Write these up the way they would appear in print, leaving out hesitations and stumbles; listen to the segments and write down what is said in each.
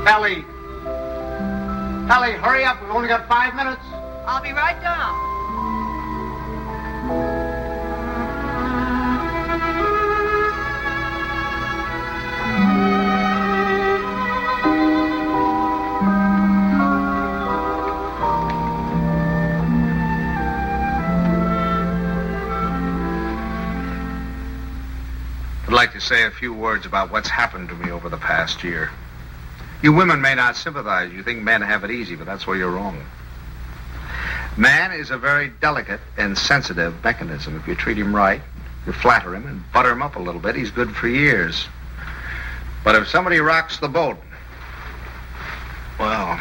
Ellie! Ellie, hurry up. We've only got 5 minutes. I'll be right down. I'd like to say a few words about what's happened to me over the past year. You women may not sympathize. You think men have it easy, but that's where you're wrong. Man is a very delicate and sensitive mechanism. If you treat him right, you flatter him and butter him up a little bit, he's good for years. But if somebody rocks the boat, well,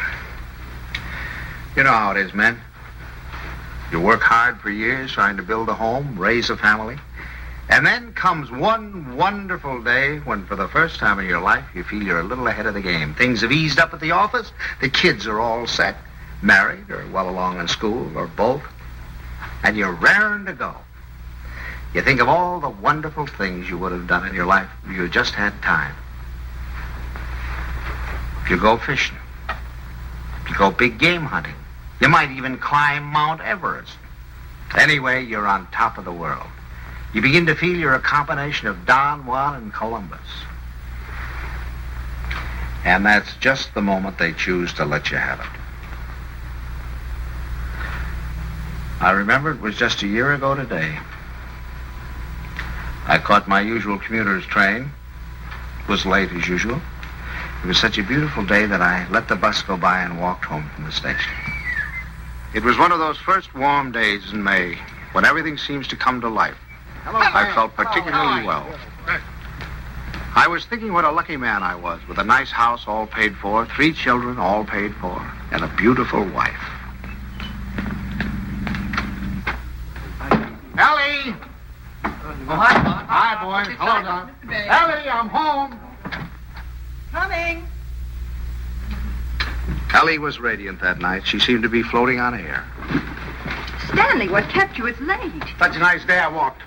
you know how it is, men. You work hard for years trying to build a home, raise a family. And then comes one wonderful day when, for the first time in your life, you feel you're a little ahead of the game. Things have eased up at the office. The kids are all set, married or well along in school or both. And you're raring to go. You think of all the wonderful things you would have done in your life if you just had time. If you go fishing, if you go big game hunting, you might even climb Mount Everest. Anyway, you're on top of the world. You begin to feel you're a combination of Don Juan and Columbus. And that's just the moment they choose to let you have it. I remember it was just a year ago today. I caught my usual commuter's train. It was late as usual. It was such a beautiful day that I let the bus go by and walked home from the station. It was one of those first warm days in May when everything seems to come to life. I felt particularly well. I was thinking what a lucky man I was, with a nice house all paid for, 3 children all paid for, and a beautiful wife. Ellie! Oh, hi, Don. Hi, boy. Hello, Don. Ellie, I'm home. Coming. Ellie was radiant that night. She seemed to be floating on air. Stanley, what kept you? It's late. Such a nice day I walked.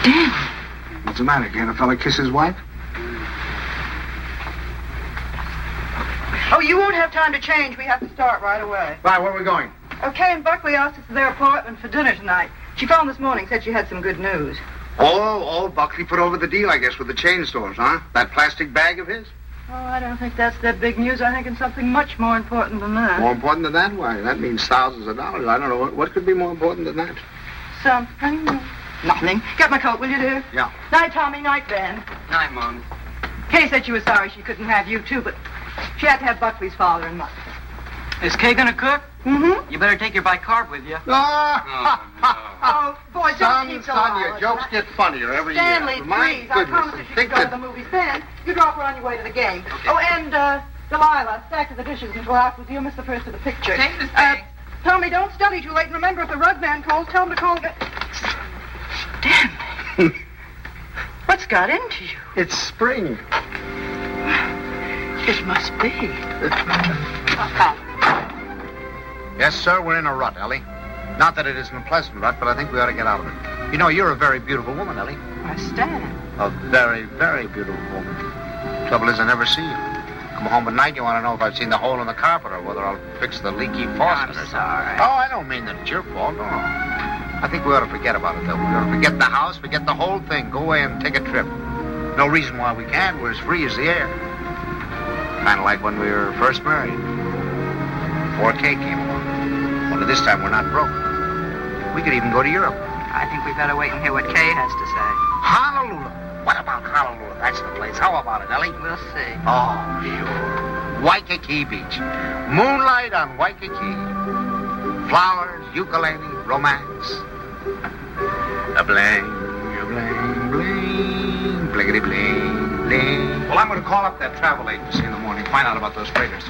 Stanley. What's the matter? Can't a fella kiss his wife? Oh, you won't have time to change. We have to start right away. Right, where are we going? Okay, and Buckley asked us to their apartment for dinner tonight. She phoned this morning, said she had some good news. Oh, Buckley put over the deal, I guess, with the chain stores, huh? That plastic bag of his? Oh, I don't think that's that big news. I think it's something much more important than that. More important than that? Why, that means thousands of dollars. I don't know. What could be more important than that? Something. Nothing. Get my coat, will you, dear? Yeah. Night, Tommy. Night, Ben. Night, Mom. Kay said she was sorry she couldn't have you, too, but she had to have Buckley's father and mother. Is Kay gonna cook? Mm-hmm. You better take your bicarb with you. Oh, boy, don't keep Son, your jokes get funnier every Stanley, year. My please. I goodness. promise if you can go to the movies. Ben, you drop her on your way to the game. Okay. Oh, and, Delilah, stack to the dishes until after you'll miss the first of the picture. Take this thing. Tommy, don't study too late. And remember, if the rug man calls, tell him to call again. Stanley. What's got into you? It's spring. It must be. Yes, sir, we're in a rut, Ellie. Not that it isn't a pleasant rut, but I think we ought to get out of it. You know, you're a very beautiful woman, Ellie. I stand. A very, very beautiful woman. Trouble is, I never see you. Come home at night, you want to know if I've seen the hole in the carpet or whether I'll fix the leaky faucet or something. Sorry. Oh, I don't mean that it's your fault, no. I think we ought to forget about it, though. We ought to forget the house, forget the whole thing. Go away and take a trip. No reason why we can't. We're as free as the air. Kind of like when we were first married. Before Kay came along. Only this time we're not broke. We could even go to Europe. I think we better wait and hear what Kay has to say. Honolulu. What about Honolulu? That's the place. How about it, Ellie? We'll see. Oh, sure. Waikiki Beach. Moonlight on Waikiki. Flowers, ukulele, romance. A bling, a bling, bling, blingity bling, bling. Well, I'm going to call up that travel agency in the morning, find out about those freighters.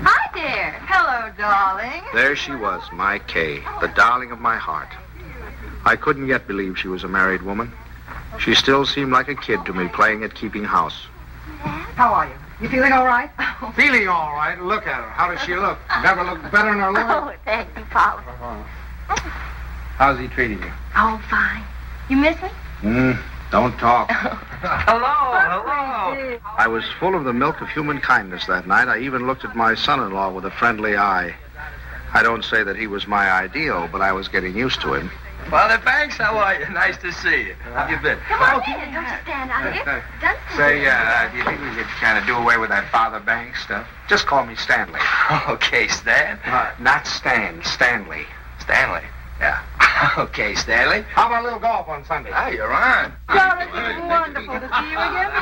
Hi there. Hello, darling. There she was, my Kay, the darling of my heart. I couldn't yet believe she was a married woman. She still seemed like a kid to me, playing at keeping house. How are you? You feeling all right? Feeling all right. Look at her. How does she look? Never looked better in her life. Oh, thank you, Polly. How's he treating you? Oh, fine. You miss me? Don't talk. Hello. I was full of the milk of human kindness that night. I even looked at my son-in-law with a friendly eye. I don't say that he was my ideal, but I was getting used to him. Father Banks, how are you? Nice to see you. How have you been? Come on in. Don't stand out here. Say, do you think we could kind of do away with that Father Banks stuff? Just call me Stanley. Okay, Stan. Not Stan, Stanley. Stanley. Yeah. Okay, Stanley. How about a little golf on Sunday? Oh, you're on. Darling, it's wonderful to see you again.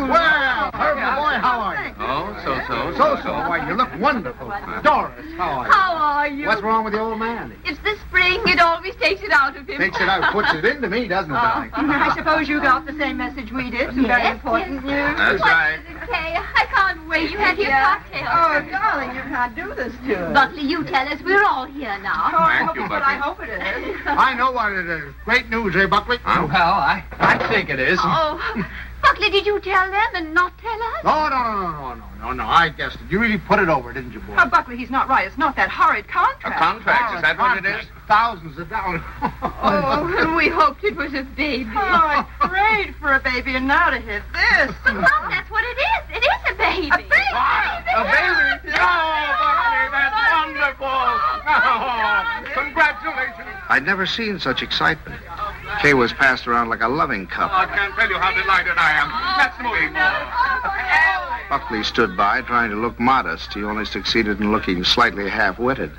Well, Herbie boy, how are you? Oh, So, why, you look wonderful. Doris, how are you? How are you? What's wrong with the old man? It's the spring. It always takes it out of him. Takes it out, puts it into me, doesn't it, darling? I suppose you got the same message we did. Some very important news. That's right. Okay, I can't wait. You had your cocktail. Oh, darling, you can't do this to us. Buckley, you tell us. We're all here now. Thank you, But Buckley. I hope it is. I know what it is. Great news, eh, Buckley? Well, I think it is. Oh, Buckley, did you tell them and not tell us? No. I guessed it. You really put it over, didn't you, boy? Oh, Buckley, he's not right. It's not that horrid contract. Contract, is that what it is? Thousands of dollars. Oh, we hoped it was a baby. Oh, I prayed for a baby, and now to hit this. But, Mom, that's what it is. It is a baby. A baby? A baby? Oh, Buckley, that's wonderful. Oh, congratulations. I'd never seen such excitement. Kay was passed around like a loving cup. I can't tell you how delighted I am. Let's move more. Buckley stood by, trying to look modest. He only succeeded in looking slightly half-witted.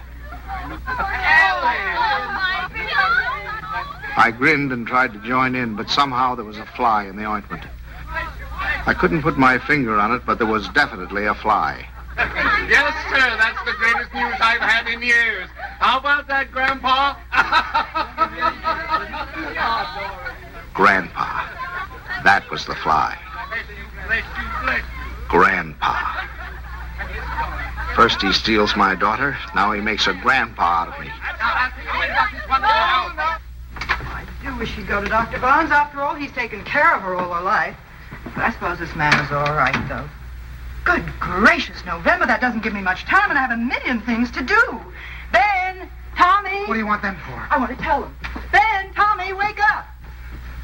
I grinned and tried to join in, but somehow there was a fly in the ointment. I couldn't put my finger on it, but there was definitely a fly. Yes, sir, that's the greatest news I've had in years. How about that, Grandpa? Grandpa. That was the fly. Grandpa. First he steals my daughter, now he makes a grandpa out of me. I do wish she'd go to Dr. Barnes. After all, he's taken care of her all her life. But I suppose this man is all right, though. Good gracious, November. That doesn't give me much time, and I have a million things to do. Ben, Tommy. What do you want them for? I want to tell them. Ben, Tommy, wake up.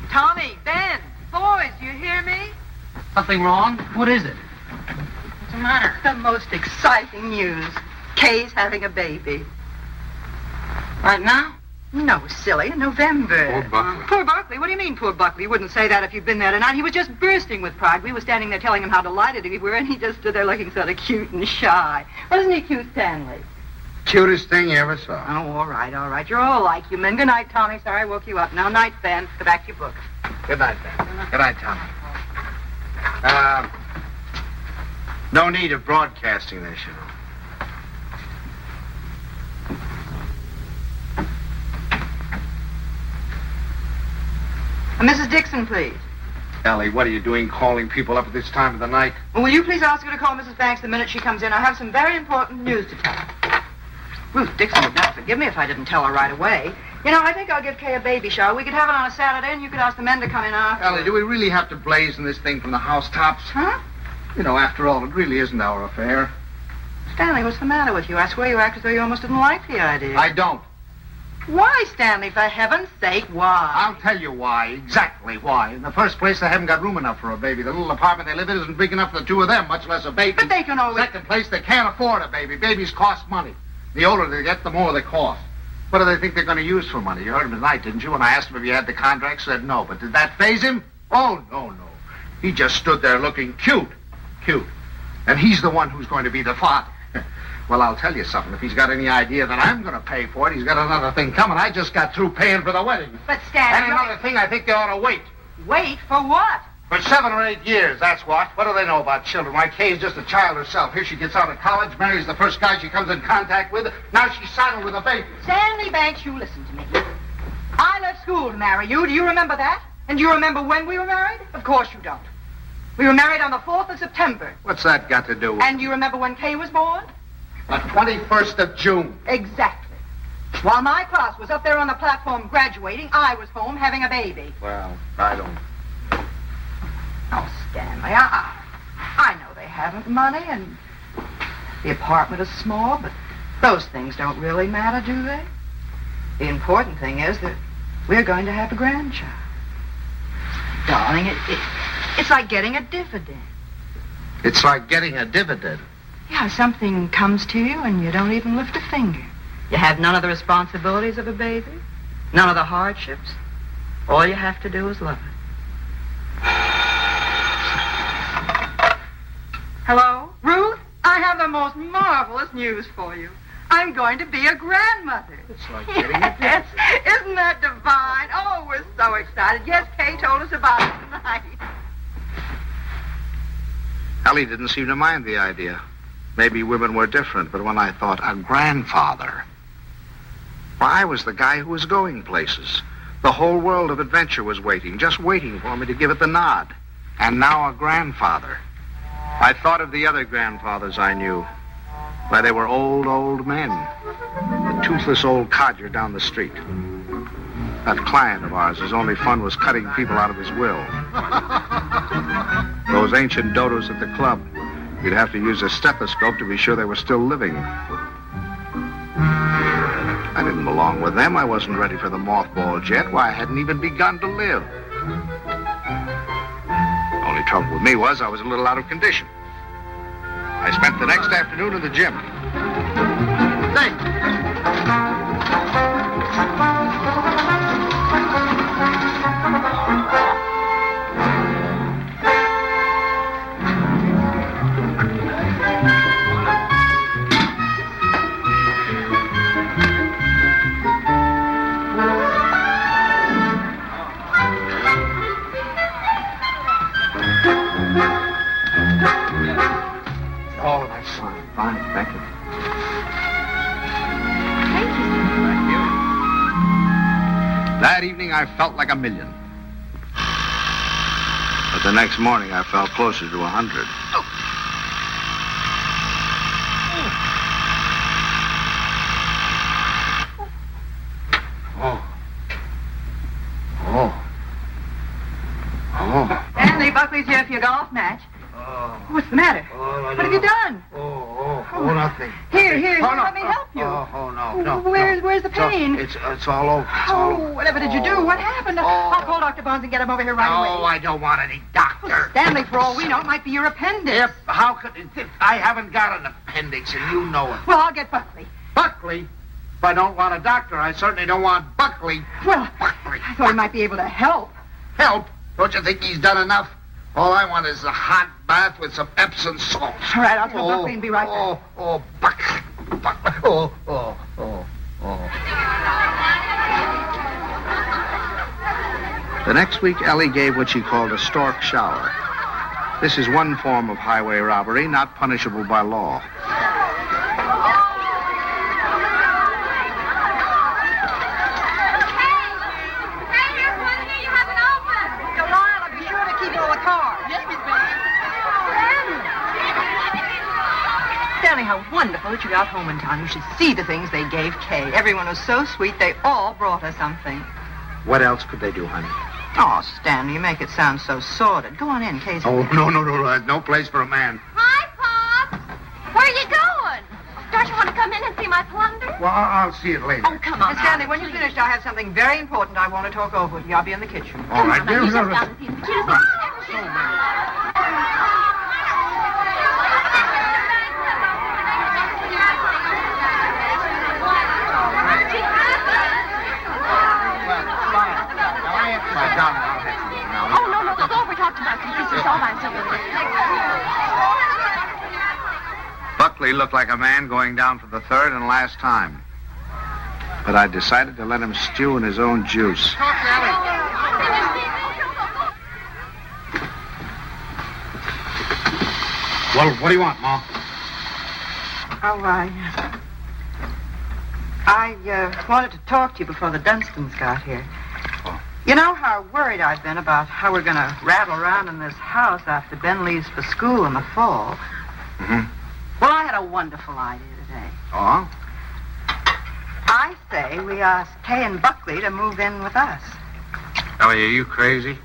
Tommy, Ben, boys, do you hear me? Something wrong? What is it? What's the matter? The most exciting news. Kay's having a baby. Right now? No, silly, in November. Poor Buckley. Poor Buckley? What do you mean, poor Buckley? You wouldn't say that if you'd been there tonight. He was just bursting with pride. We were standing there telling him how delighted we were, and he just stood there looking sort of cute and shy. Wasn't he cute, Stanley? Cutest thing you ever saw. Oh, all right. You're all like you men. Good night, Tommy. Sorry I woke you up. Now, night, Ben. Go back to your book. Good night, Ben. Good night, Tommy. No need of broadcasting this, you know. Mrs. Dixon, please. Ellie, what are you doing calling people up at this time of the night? Well, will you please ask her to call Mrs. Banks the minute she comes in? I have some very important news to tell her. Ruth Dixon would not forgive me if I didn't tell her right away. You know, I think I'll give Kay a baby shower. We could have it on a Saturday, and you could ask the men to come in after. Ellie, do we really have to blazon this thing from the housetops? Huh? You know, after all, it really isn't our affair. Stanley, what's the matter with you? I swear you act as though you almost didn't like the idea. I don't. Why, Stanley, for heaven's sake, why? I'll tell you why, exactly why. In the first place, they haven't got room enough for a baby. The little apartment they live in isn't big enough for the two of them, much less a baby. But they can always... Second place, they can't afford a baby. Babies cost money. The older they get, the more they cost. What do they think they're going to use for money? You heard him tonight, didn't you? When I asked him if he had the contract, said no. But did that faze him? Oh, no. He just stood there looking cute. Cute. And he's the one who's going to be the father. Well, I'll tell you something. If he's got any idea that I'm going to pay for it, he's got another thing coming. I just got through paying for the wedding. But, Stanley... And another thing, I think they ought to wait. Wait for what? For 7 or 8 years, that's what. What do they know about children? Why, Kay's just a child herself. Here she gets out of college, marries the first guy she comes in contact with. Now she's saddled with a baby. Stanley Banks, you listen to me. I left school to marry you. Do you remember that? And do you remember when we were married? Of course you don't. We were married on the 4th of September. What's that got to do with... And do you remember when Kay was born? The 21st of June. Exactly. While my class was up there on the platform graduating, I was home having a baby. Well, I don't... Oh, Stanley, I know they haven't money and the apartment is small, but those things don't really matter, do they? The important thing is that we're going to have a grandchild. Darling, it's like getting a dividend. It's like getting a dividend. Yeah, something comes to you and you don't even lift a finger. You have none of the responsibilities of a baby, none of the hardships. All you have to do is love it. Hello? Ruth? I have the most marvelous news for you. I'm going to be a grandmother. It's like getting a dividend. Isn't that divine? Oh, we're so excited. Yes, Kay told us about it tonight. Ellie didn't seem to mind the idea. Maybe women were different, but when I thought a grandfather, why, I was the guy who was going places. The whole world of adventure was waiting, just waiting for me to give it the nod. And now a grandfather. I thought of the other grandfathers I knew. Why, they were old men. The toothless old codger down the street. That client of ours, his only fun was cutting people out of his will. Those ancient dodos at the club. You'd have to use a stethoscope to be sure they were still living. I didn't belong with them. I wasn't ready for the mothballs yet. Why, I hadn't even begun to live. The only trouble with me was I was a little out of condition. I spent the next afternoon in the gym. Oh, that's fine. Fine, thank you. Thank you. Thank you. That evening, I felt like $1 million. But the next morning, I felt closer to 100. Stanley, Buckley's here for your golf match. What's the matter? What have you done? Nothing. Here, Oh, no. let me help you. No. Where's the pain? It's all over. It's all over. Whatever did you do? What happened? I'll call Dr. Bones and get him over here right away. No, I don't want any doctor. Stanley, for all we know, it might be your appendix. Yep, how could it? I haven't got an appendix, and you know it. Well, I'll get Buckley. Buckley? If I don't want a doctor, I certainly don't want Buckley. Well, Buckley. I thought he might be able to help. Help? Don't you think he's done enough? All I want is a hot bath with some Epsom salt. All right, I'll tell Buckley and be right back. Buckley. The next week, Ellie gave what she called a stork shower. This is one form of highway robbery not punishable by law. Stanley, how wonderful that you got home in time. You should see the things they gave Kay. Everyone was so sweet, they all brought her something. What else could they do, honey? Oh, Stanley, you make it sound so sordid. Go on in, Kay's... Oh, no. There's no place for a man. Hi, Pop. Where are you going? Don't you want to come in and see my plunder? Well, I'll see it later. Oh, come on. Miss Stanley, when you're finished, I have something very important I want to talk over with you. I'll be in the kitchen. All right, Come dear. on, you just down and see the potatoes. Oh, no, go over, talk to Buckley. This is all I'm saying. Buckley looked like a man going down for the third and last time. But I decided to let him stew in his own juice. Well, what do you want, Ma? Oh, I wanted to talk to you before the Dunstons got here. Oh. You know how worried I've been about how we're going to rattle around in this house after Ben leaves for school in the fall. Mm-hmm. Well, I had a wonderful idea today. Oh? I say we ask Kay and Buckley to move in with us. Ellie, are you crazy?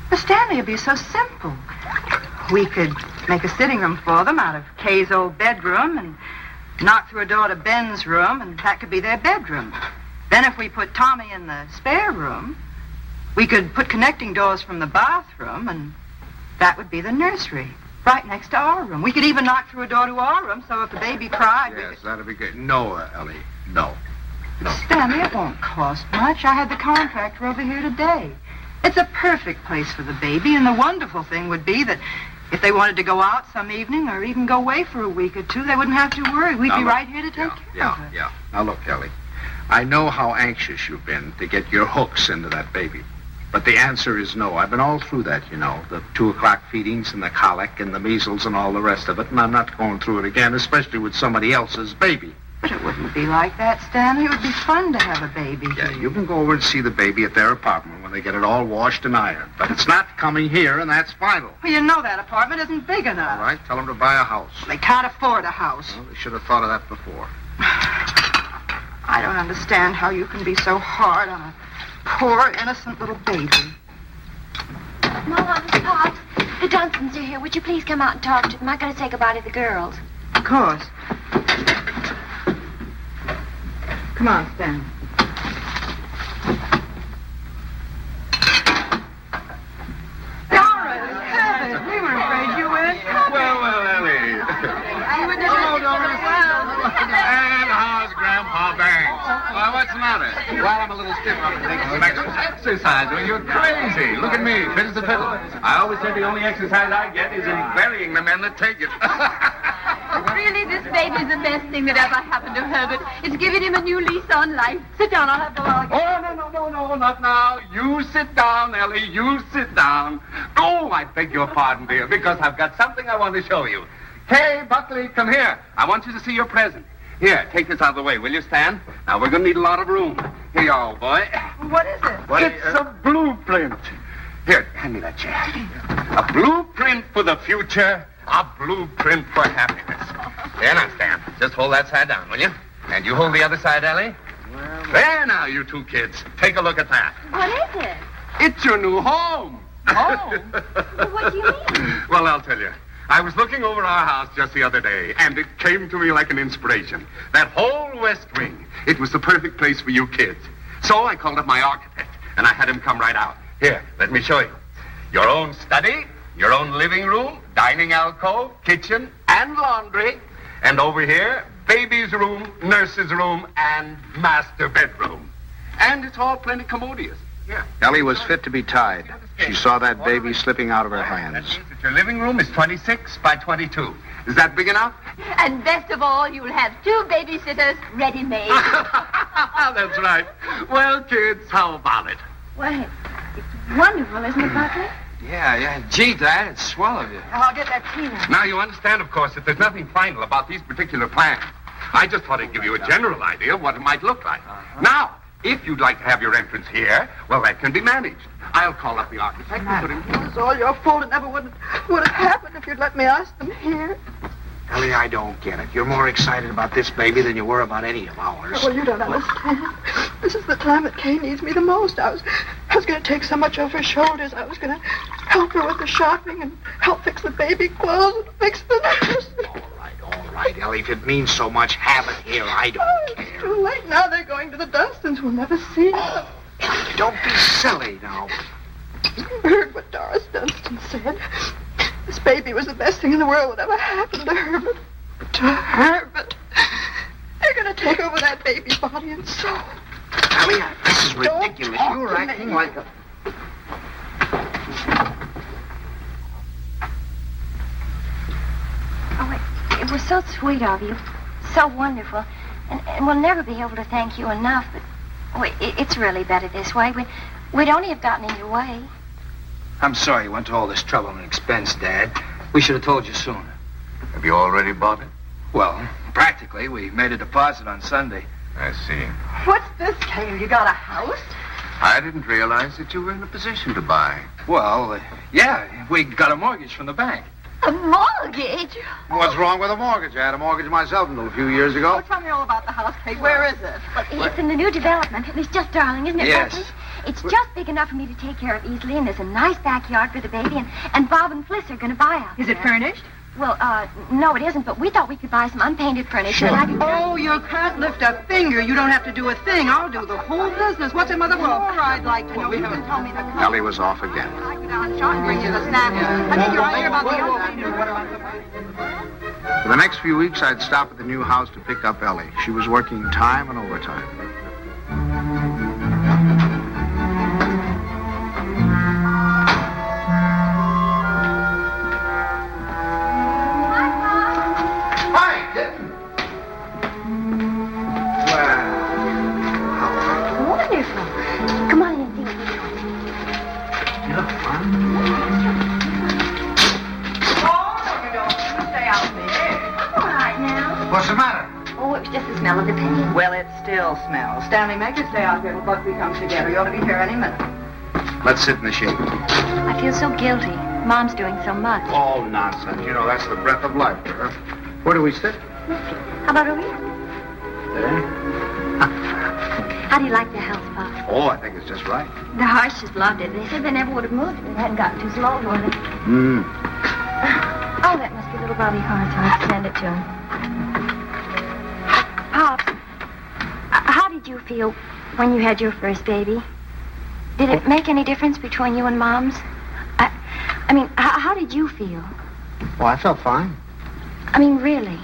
The Stanley would be so simple. We could make a sitting room for them out of Kay's old bedroom and knock through a door to Ben's room, and that could be their bedroom. Then if we put Tommy in the spare room, we could put connecting doors from the bathroom, and that would be the nursery, right next to our room. We could even knock through a door to our room, so if the baby cried, we Yes, could... that'd be good. No, Ellie, no. Stanley, it won't cost much. I had the contractor over here today. It's a perfect place for the baby, and the wonderful thing would be that if they wanted to go out some evening or even go away for a week or two, they wouldn't have to worry. We'd be right here to take care of her. Yeah. Now, look, Ellie, I know how anxious you've been to get your hooks into that baby. But the answer is no. I've been all through that, you know, the 2 o'clock feedings and the colic and the measles and all the rest of it, and I'm not going through it again, especially with somebody else's baby. But it wouldn't be like that, Stanley. It would be fun to have a baby Yeah, here. you can go over and see the baby at their apartment when they get it all washed and ironed. But it's not coming here, and that's final. Well, you know that apartment isn't big enough. All right, tell them to buy a house. They can't afford a house. Well, they should have thought of that before. I don't understand how you can be so hard on a poor, innocent little baby. Mama, Pops, the Dunstons are here. Would you please come out and talk to them? I gotta say goodbye to the girls. Of course. Come on, Stanley. We were afraid you would. Well, Ellie. You were And how's Grandpa Banks? Why, what's the matter? Well, I'm a little stiff. I'm taking Some exercise. Well, you're crazy. Look at me, fit as a fiddle. I always say the only exercise I get is in burying the men that take it. Really, this baby's the best thing that ever happened to Herbert. It's given him a new lease on life. Sit down, I'll have the log. Oh, no, not now. You sit down, Ellie. You sit down. Oh, I beg your pardon, dear, because I've got something I want to show you. Hey, Buckley, come here. I want you to see your present. Here, take this out of the way, will you, Stan? Now, we're going to need a lot of room. Here you are, old boy. What is it? It's a blueprint. Here, hand me that chair. A blueprint for the future. A blueprint for happiness. There now, Stan. Just hold that side down, will you? And you hold the other side, Ellie. There now, you two kids. Take a look at that. What is it? It's your new home. Home? What do you mean? Well, I'll tell you. I was looking over our house just the other day, and it came to me like an inspiration. That whole west wing, it was the perfect place for you kids. So I called up my architect, and I had him come right out. Here, let me show you. Your own study, your own living room, dining alcove, kitchen, and laundry. And over here, baby's room, nurse's room, and master bedroom. And it's all plenty commodious. Yeah. Ellie was fit to be tied. She saw that baby slipping out of her That hands. means that your living room is 26 by 22. Is that big enough? And best of all, you'll have 2 babysitters ready-made. That's right. Well, kids, how about it? Well, it's wonderful, isn't it, Buckley? Yeah. Gee, Dad, it's swell of you. I'll get that tea now. Now, you understand, of course, that there's nothing final about these particular plans. I just thought I'd give you a general idea of what it might look like. Now, if you'd like to have your entrance here, well, that can be managed. I'll call up the architect and put him... It's all your fault. It never would have happened if you'd let me ask them here. Ellie, I don't get it. You're more excited about this baby than you were about any of ours. Well, you don't understand. This is the time that Kay needs me the most. I was going to take so much off her shoulders. I was going to help her with the shopping and help fix the baby clothes and fix the nurse. All right, Ellie. If it means so much, have it here. I don't It's care. too late now. They're going to the Dunstons. We'll never see them. Don't be silly now. You heard what Doris Dunstan said. This baby was the best thing in the world that ever happened to Herbert. To Herbert. They're going to take over that baby's body and soul. Ellie, this is Don't ridiculous. talk You're to acting me. like a... Oh, it was so sweet of you. So wonderful. And we'll never be able to thank you enough, but it's really better this way. We'd only have gotten in your way. I'm sorry you went to all this trouble and expense, Dad. We should have told you sooner. Have you already bought it? Well, practically, we made a deposit on Sunday. I see. What's this, Cale? You got a house? I didn't realize that you were in a position to buy. Well, yeah, we got a mortgage from the bank. A mortgage? What's wrong with a mortgage? I had a mortgage myself until a few years ago. Oh, tell me all about the house, Kate. Where is it? Well, it's in the new development. It's just darling, isn't it, Yes. Buckley? It's just big enough for me to take care of easily, and there's a nice backyard for the baby, and Bob and Fliss are going to buy out Is it there. furnished? Well, no, it isn't, but we thought we could buy some unpainted furniture. And I could... Oh, you can't lift a finger. You don't have to do a thing. I'll do the whole business. What's it, Mother? More I'd like to know. You can tell me the color. Ellie was off again. I go down shop and bring you the snacks. I think you're right here about the For the next few weeks, I'd stop at the new house to pick up Ellie. She was working time and overtime. Hi, kitten. Wonderful. Come on in and see what we're doing. You look fine. Oh, no, you don't. You stay out there. I'm all right now. What's the matter? Oh, it was just the smell of the paint. Well, it still smells. Stanley, make her stay out here till Buckley comes together. You ought to be here any minute. Let's sit in the shade. I feel so guilty. Mom's doing so much. Oh, nonsense. You know, that's the breath of life for her. Where do we sit? How about over here? There. How do you like the house, Pop? Oh, I think it's just right. The Harshes loved it. They said they never would have moved if it hadn't gotten too slow for them. Oh, that must be little Bobby Hart, so I'll send it to him. Pops, how did you feel when you had your first baby? Did it make any difference between you and Mom's? I mean, how did you feel? Well, I felt fine. I mean, really?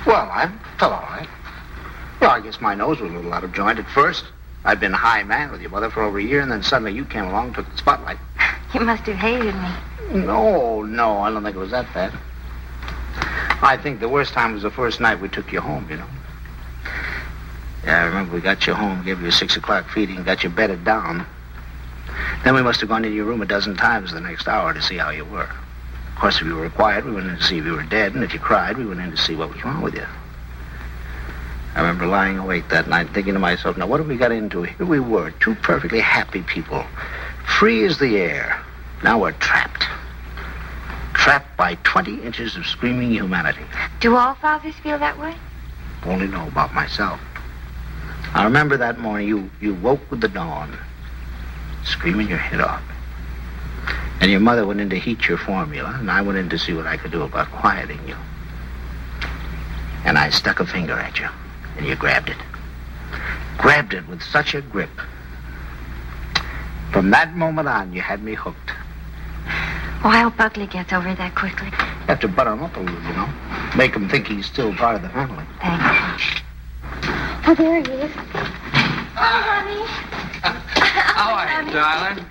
Well, I felt all right. Well, I guess my nose was a little out of joint at first. I'd been high man with your mother for over a year, and then suddenly you came along and took the spotlight. You must have hated me. No, I don't think it was that bad. I think the worst time was the first night we took you home, you know. Yeah, I remember we got you home, gave you a 6 o'clock feeding, got you bedded down. Then we must have gone into your room a dozen times the next hour to see how you were. Of course, if you were quiet, we went in to see if you were dead, and if you cried, we went in to see what was wrong with you. I remember lying awake that night thinking to myself, now what have we got into? Here we were, two perfectly happy people, free as the air. Now we're trapped. Trapped by 20 inches of screaming humanity. Do all fathers feel that way? Only know about myself. I remember that morning you woke with the dawn, screaming your head off. And your mother went in to heat your formula, and I went in to see what I could do about quieting you. And I stuck a finger at you, and you grabbed it. Grabbed it with such a grip. From that moment on, you had me hooked. Oh, I hope Buckley gets over it that quickly. You have to butter him up a little, you know. Make him think he's still part of the family. Thank you. Oh, there he is. Oh, honey. How are you, darling?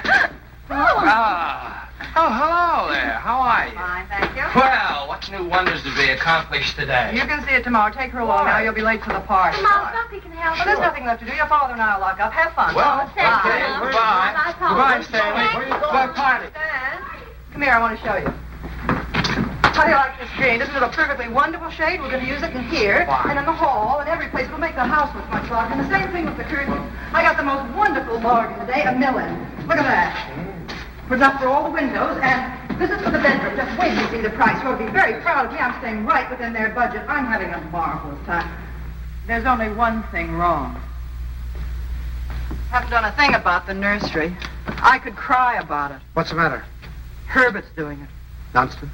Oh, hello there. How are you? Fine, thank you. Well, what's new wonders to be accomplished today? You can see it tomorrow. Take her along now. You'll be late for the party. Mom, Buckley can help Well, there's nothing left to do. Your father and I will lock up. Have fun. Well, Oh, thank you, okay, Mom. goodbye. Bye, Pop. Goodbye, Stanley. Where you Goodbye, party. Stan, come here. I want to show you. How do you like this green? Isn't it a perfectly wonderful shade? We're going to use it in here and in the hall and every place. It'll make the house look much larger. And the same thing with the curtains. I got the most wonderful bargain today, a million. Look at that. It's enough for all the windows, and this is for the bedroom. Just wait till you see the price. You'll be very proud of me. I'm staying right within their budget. I'm having a marvelous time. There's only one thing wrong. Haven't done a thing about the nursery. I could cry about it. What's the matter? Herbert's doing it. Dunstan?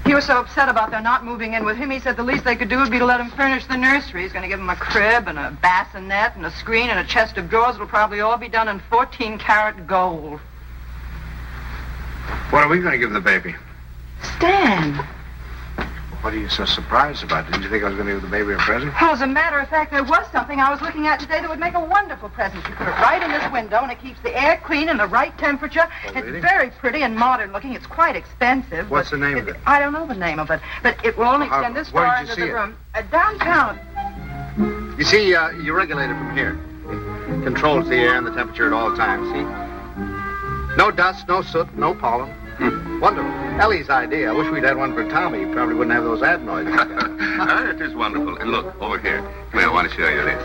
He was so upset about their not moving in with him, he said the least they could do would be to let him furnish the nursery. He's going to give him a crib and a bassinet and a screen and a chest of drawers. It'll probably all be done in 14-karat gold. What are we going to give the baby? Stan. What are you so surprised about? Didn't you think I was going to give the baby a present? Well, as a matter of fact, there was something I was looking at today that would make a wonderful present. You put it right in this window, and it keeps the air clean and the right temperature. Oh, really? It's very pretty and modern looking. It's quite expensive. What's the name of it? I don't know the name of it, but it will only extend this where far did you into see the it? room. Downtown. You see, you regulate it from here. It controls the air and the temperature at all times, see? No dust, no soot, no pollen. Wonderful. Ellie's idea. I wish we'd had one for Tommy. He probably wouldn't have those adenoids. It is wonderful. And look, over here. Come here, I want to show you this.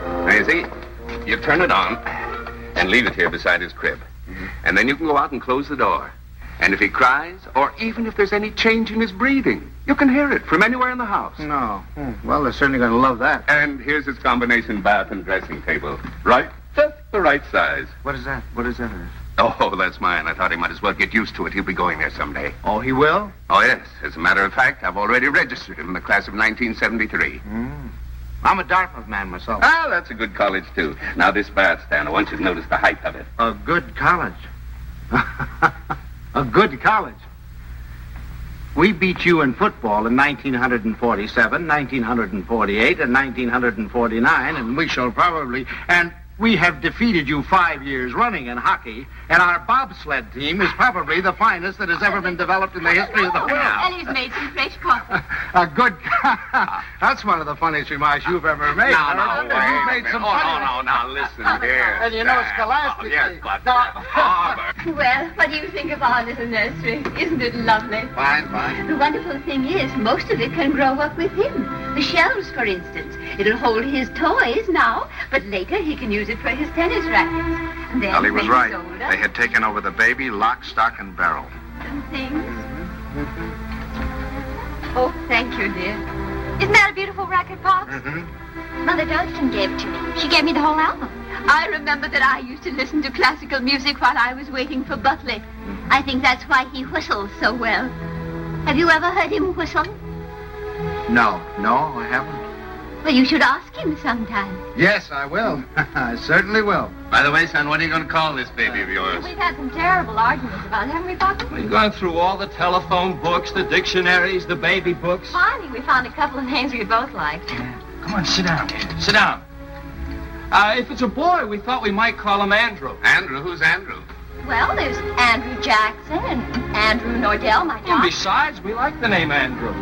Now, you see, you turn it on and leave it here beside his crib. And then you can go out and close the door. And if he cries, or even if there's any change in his breathing, you can hear it from anywhere in the house. No. Well, they're certainly going to love that. And here's his combination bath and dressing table. Right? Just the right size. What is that? What is that? Oh, that's mine. I thought he might as well get used to it. He'll be going there someday. Oh, he will? Oh, yes. As a matter of fact, I've already registered him in the class of 1973. I'm a Dartmouth man myself. Ah, that's a good college, too. Now, this bath stand, I want you to notice the height of it. A good college. A good college. We beat you in football in 1947, 1948, and 1949, and we shall probably... And we have defeated you 5 years running in hockey, and our bobsled team is probably the finest that has ever been developed in the history of the world. And he's made some fresh coffee. A good... That's one of the funniest remarks you've ever made. No, You've wait. made some Oh, funny... no, listen here. And you know, scholastically... Oh, yes, but... Well, what do you think of our little nursery? Isn't it lovely? Fine. The wonderful thing is, most of it can grow up with him. The shelves, for instance. It'll hold his toys now, but later he can use it for his tennis rackets. And then Ellie was when right. he's older, They had taken over the baby, lock, stock, and barrel. and things. Oh, thank you, dear. Isn't that a beautiful racket, Pops? Mother Dunstan gave it to me. She gave me the whole album. I remember that I used to listen to classical music while I was waiting for Butley. I think that's why he whistles so well. Have you ever heard him whistle? No, I haven't. Well, you should ask him sometime. Yes, I will. I certainly will. By the way, son, what are you going to call this baby of yours? We've had some terrible arguments about it, haven't we, Papa? We've gone through all the telephone books, the dictionaries, the baby books. Finally, we found a couple of names we both liked. Come on, sit down. Sit down. If it's a boy, we thought we might call him Andrew. Andrew? Who's Andrew? Well, there's Andrew Jackson and Andrew Nordell, my And John. besides, we like the name Andrew.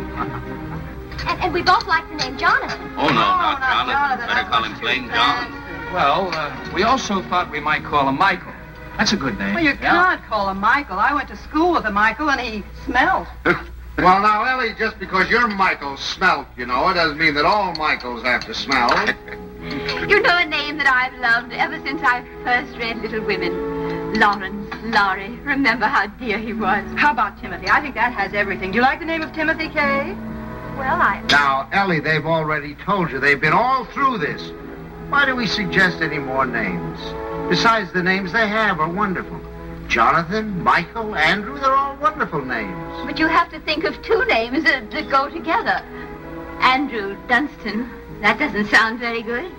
And we both like the name Jonathan. Oh, no, not not Jonathan. Jonathan. Better call him plain John. Well, we also thought we might call him Michael. That's a good name. Well, you can't call him Michael. I went to school with a Michael, and he smelled. Well, now, Ellie, just because your Michael smelt, you know, it doesn't mean that all Michaels have to smell. You know a name that I've loved ever since I first read Little Women. Lawrence, Laurie. Remember how dear he was. How about Timothy? I think that has everything. Do you like the name of Timothy, Kay? Well, Now, Ellie, they've already told you. They've been all through this. Why do we suggest any more names? Besides, the names they have are wonderful. Jonathan, Michael, Andrew, they're all wonderful names. But you have to think of two names that go together. Andrew Dunstan. That doesn't sound very good,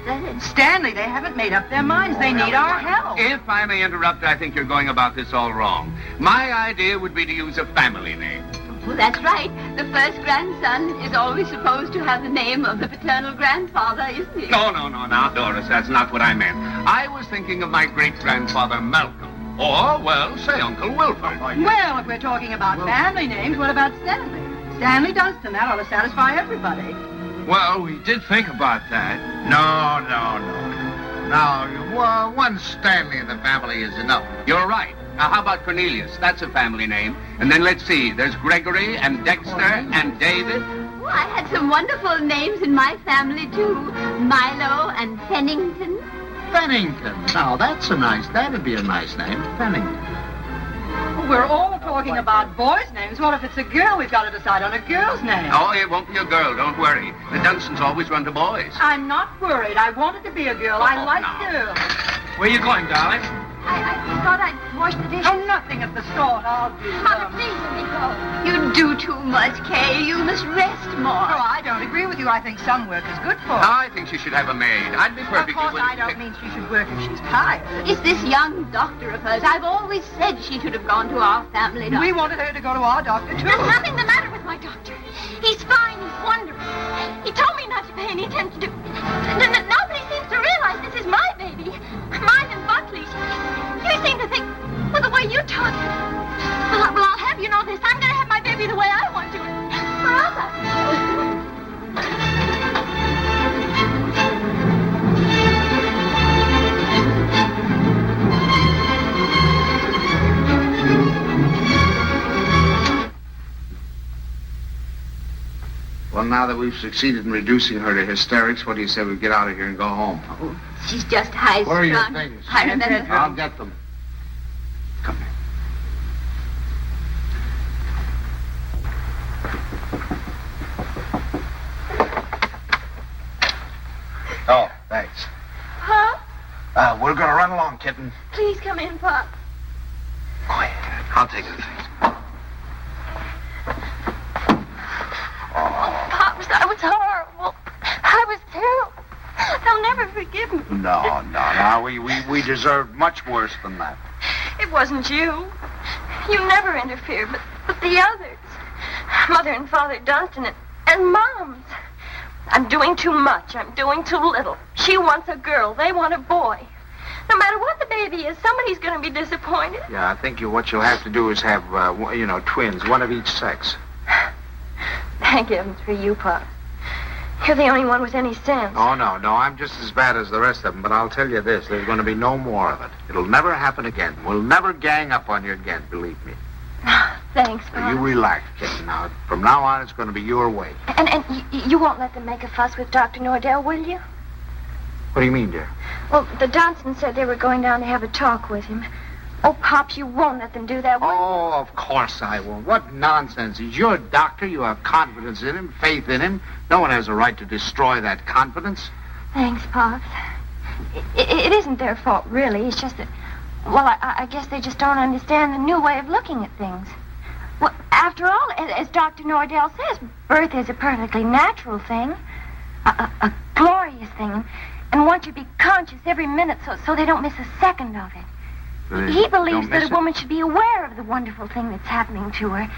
does it? Stanley, they haven't made up their minds. They need our help. If I may interrupt, I think you're going about this all wrong. My idea would be to use a family name. Well, that's right. The first grandson is always supposed to have the name of the paternal grandfather, isn't he? No, now, Doris, that's not what I meant. I was thinking of my great-grandfather Malcolm. Or, well, say Uncle Wilford. Well, if we're talking about family names, what about Stanley? Stanley Dunstan. That ought to satisfy everybody. Well, we did think about that. No. Now, one Stanley in the family is enough. You're right. Now, how about Cornelius? That's a family name. And then let's see. There's Gregory and Dexter and David. Oh, I had some wonderful names in my family, too. Milo and Pennington. Pennington. Now, that'd be a nice name. Pennington. Well, we're all talking about boys' names. What if it's a girl? We've got to decide on a girl's name. Oh, it won't be a girl. Don't worry. The Dunstans always run to boys. I'm not worried. I wanted to be a girl. I like girls. Where you going, darling? I thought I'd wash the dishes. Oh, nothing at the store. I'll do Mother, them. please let me go. You do too much, Kay. You must rest more. Oh, I don't agree with you. I think some work is good for her. I think she should have a maid. I'd be Of perfectly course, willing I don't to... mean she should work if she's tired. It's this young doctor of hers. I've always said she should have gone to our family doctor. We wanted her to go to our doctor, too. There's nothing the matter with my doctor. He's fine. He's wonderful. He told me not to pay any attention to... Nobody seems to realize this is my baby. Mine and Buckley's. You seem to think, well, the way you talk... Well, I'll have you know this. I'm going to have my baby the way I want to. Well, now that we've succeeded in reducing her to hysterics, what do you say we get out of here and go home? Oh, she's just high-strung. Where are your things? I remember. I'll get them. Come here. Oh, thanks. Pop, We're going to run along, kitten. please come in, Pop. Quiet. I'll take the things. Pops, I was horrible. I was terrible. They'll never forgive me. No. We deserved much worse than that. It wasn't you. You never interfered, but the others. Mother and Father Dunstan and Moms. I'm doing too much. I'm doing too little. She wants a girl. They want a boy. No matter what the baby is, somebody's going to be disappointed. Yeah, I think what you'll have to do is have, twins, one of each sex. Thank heavens for you, Pop. You're the only one with any sense. Oh, no, I'm just as bad as the rest of them, but I'll tell you this, there's going to be no more of it. It'll never happen again. We'll never gang up on you again, believe me. Thanks, So Pop. you relax, kitten. Now, from now on, it's going to be your way. And you won't let them make a fuss with Dr. Nordell, will you? What do you mean, dear? Well, the Dunstans said they were going down to have a talk with him. Oh, Pops, you won't let them do that, will you? Oh, of course I won't. What nonsense. He's your doctor. You have confidence in him, faith in him. No one has a right to destroy that confidence. Thanks, Pops. It isn't their fault, really. It's just that, well, I guess they just don't understand the new way of looking at things. Well, after all, as Dr. Nordell says, birth is a perfectly natural thing, a glorious thing, and one should be conscious every minute so they don't miss a second of it. He believes that a woman should be aware of the wonderful thing that's happening to her.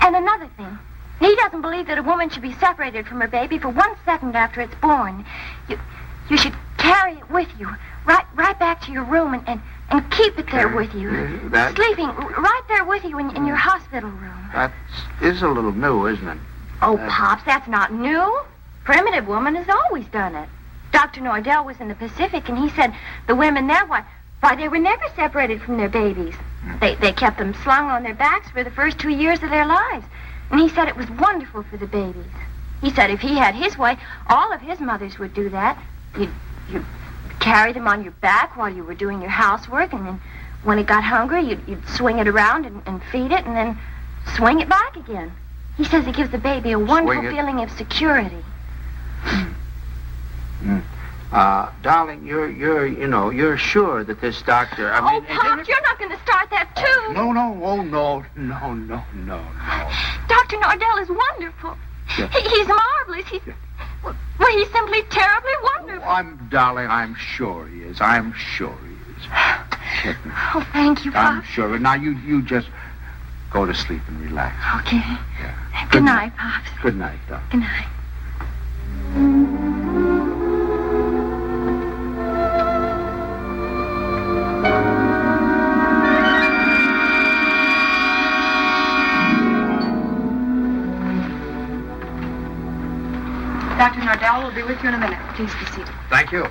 And another thing, he doesn't believe that a woman should be separated from her baby for 1 second after it's born. You should carry it with you, right back to your room and keep it there with you. Sleeping right there with you in your hospital room. That is a little new, isn't it? Oh, Pops, that's not new. Primitive woman has always done it. Dr. Nordell was in the Pacific, and he said the women there, why, they were never separated from their babies. They kept them slung on their backs for the first 2 years of their lives. And he said it was wonderful for the babies. He said if he had his way, all of his mothers would do that. You'd carry them on your back while you were doing your housework, and then when it got hungry, you'd swing it around and feed it, and then swing it back again. He says it gives the baby a wonderful feeling of security. Darling, you're sure that this doctor, Pop, you're not going to start that, too. No. Dr. Nordell is wonderful. Yeah. He's marvelous. He's simply terribly wonderful. Darling, I'm sure he is. I'm sure he is. Kitten. Oh, thank you, Pop. I'm sure. Now, you just go to sleep and relax. Okay. Yeah. Good night, Pops. Good night, darling. Good night. Dr. Nordell will be with you in a minute. Please be seated. Thank you.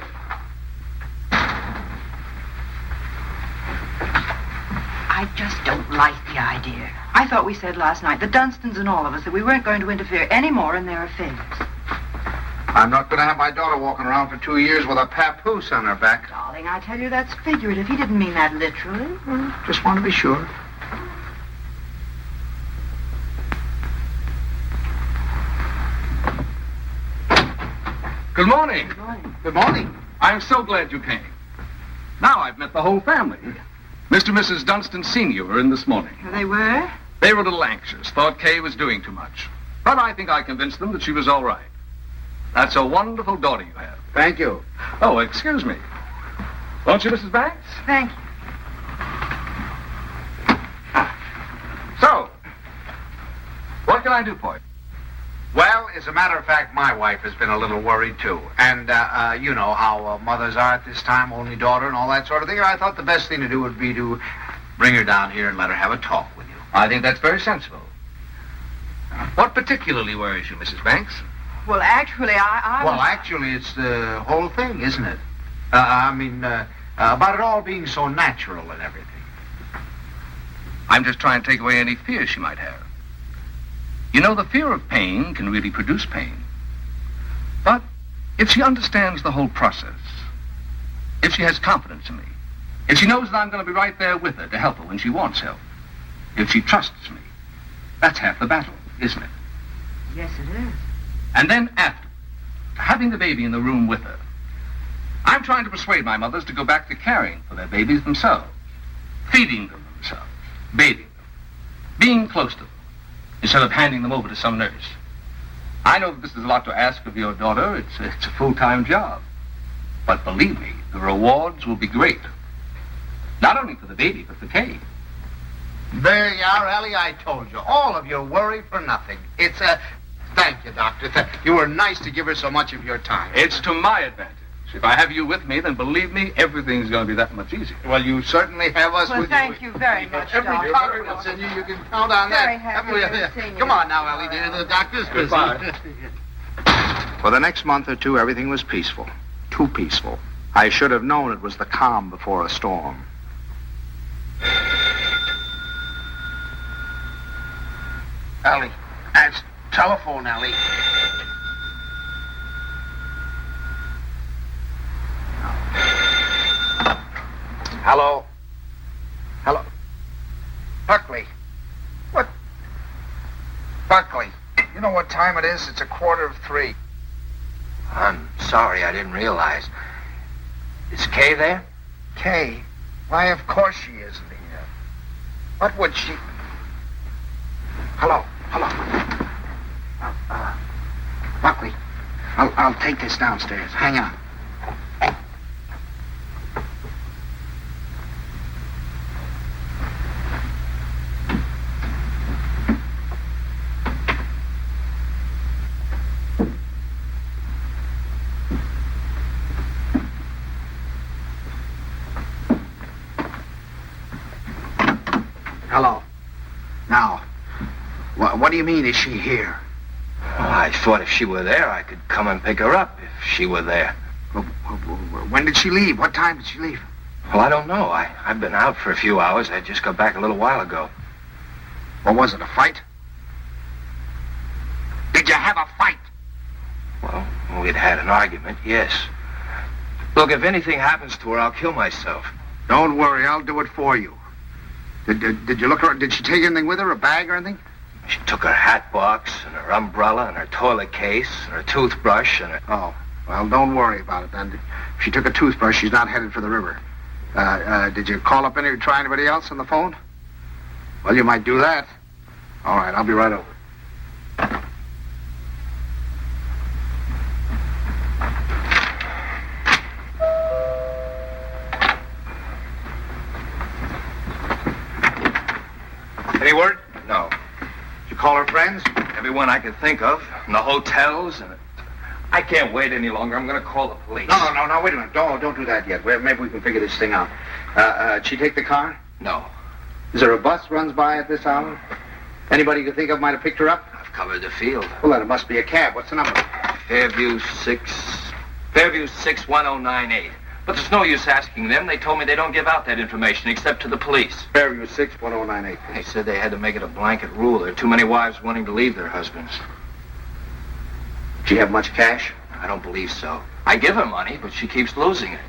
I just don't like the idea. I thought we said last night, the Dunstans and all of us, that we weren't going to interfere any more in their affairs. I'm not going to have my daughter walking around for 2 years with a papoose on her back. Darling, I tell you, that's figurative. He didn't mean that literally. Just want to be sure. Good morning. Good morning. I'm so glad you came. Now I've met the whole family. Mr. and Mrs. Dunstan Sr. were in this morning. They were? They were a little anxious, thought Kay was doing too much. But I think I convinced them that she was all right. That's a wonderful daughter you have. Thank you. Oh, excuse me. Won't you, Mrs. Banks? Thank you. So, what can I do for you? Well, as a matter of fact, my wife has been a little worried, too. And, you know how mothers are at this time, only daughter and all that sort of thing. I thought the best thing to do would be to bring her down here and let her have a talk with you. I think that's very sensible. What particularly worries you, Mrs. Banks? Well, actually, Well, actually, it's the whole thing, isn't it? About it all being so natural and everything. I'm just trying to take away any fear she might have. You know, the fear of pain can really produce pain. But if she understands the whole process, if she has confidence in me, if she knows that I'm going to be right there with her to help her when she wants help, if she trusts me, that's half the battle, isn't it? Yes, it is. And then after, having the baby in the room with her, I'm trying to persuade my mothers to go back to caring for their babies themselves, feeding them themselves, bathing them, being close to them, instead of handing them over to some nurse. I know that this is a lot to ask of your daughter. It's a full-time job. But believe me, the rewards will be great. Not only for the baby, but for Kay. There you are, Ellie. I told you. All of your worry for nothing. It's a... Thank you, Doctor. You were nice to give her so much of your time. It's to my advantage. If I have you with me, then believe me, everything's going to be that much easier. Well, you certainly have us Well, with thank you very much, Every Doctor. confidence in you can count on Very that. happy Haven't we? to have seen you. Come on now, Ellie, dear. The doctor's busy. Goodbye. For the next month or two, everything was peaceful. Too peaceful. I should have known it was the calm before a storm. Ellie, that's telephone, Ellie. Hello? Hello? Buckley. What? Buckley, you know what time it is? It's 2:45. I'm sorry, I didn't realize. Is Kay there? Kay? Why, of course she isn't here. What would she... Hello? Buckley, I'll take this downstairs. Hang on. Hello. Now, what do you mean, is she here? Well, I thought if she were there, I could come and pick her up if she were there. When did she leave? What time did she leave? Well, I don't know. I've been out for a few hours. I just got back a little while ago. What was it, a fight? Did you have a fight? Well, we'd had an argument, yes. Look, if anything happens to her, I'll kill myself. Don't worry, I'll do it for you. Did you look around? Did she take anything with her, a bag or anything? She took her hat box and her umbrella and her toilet case and her toothbrush and her... Oh, well, don't worry about it then. If she took a toothbrush, she's not headed for the river. Did you call up try anybody else on the phone? Well, you might do that. All right, I'll be right over. Any word? No. Did you call her friends? Everyone I could think of. And the hotels and... I can't wait any longer. I'm going to call the police. No, wait a minute. Don't do that yet. Maybe we can figure this thing out. Did she take the car? No. Is there a bus runs by at this hour? Anybody you can think of might have picked her up? I've covered the field. Well, then it must be a cab. What's the number? Fairview 61098. But there's no use asking them. They told me they don't give out that information except to the police. Fairview 61098. They said they had to make it a blanket rule. There are too many wives wanting to leave their husbands. Did she have much cash? I don't believe so. I give her money, but she keeps losing it.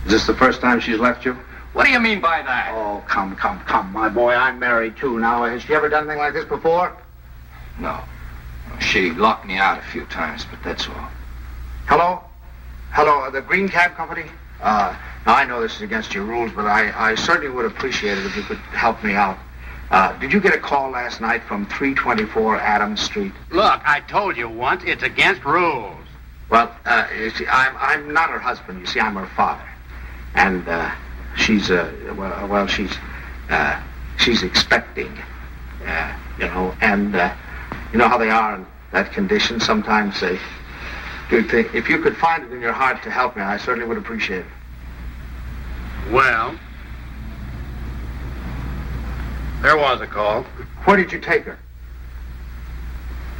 Is this the first time she's left you? What do you mean by that? Oh, come, my boy. I'm married, too. Now, has she ever done anything like this before? No. She locked me out a few times, but that's all. Hello, the Green Cab Company? Now, I know this is against your rules, but I certainly would appreciate it if you could help me out. Did you get a call last night from 324 Adams Street? Look, I told you once, it's against rules. Well, you see, I'm not her husband. You see, I'm her father. And she's expecting, and you know how they are in that condition. Sometimes they do think. If you could find it in your heart to help me, I certainly would appreciate it. Well, there was a call. Where did you take her?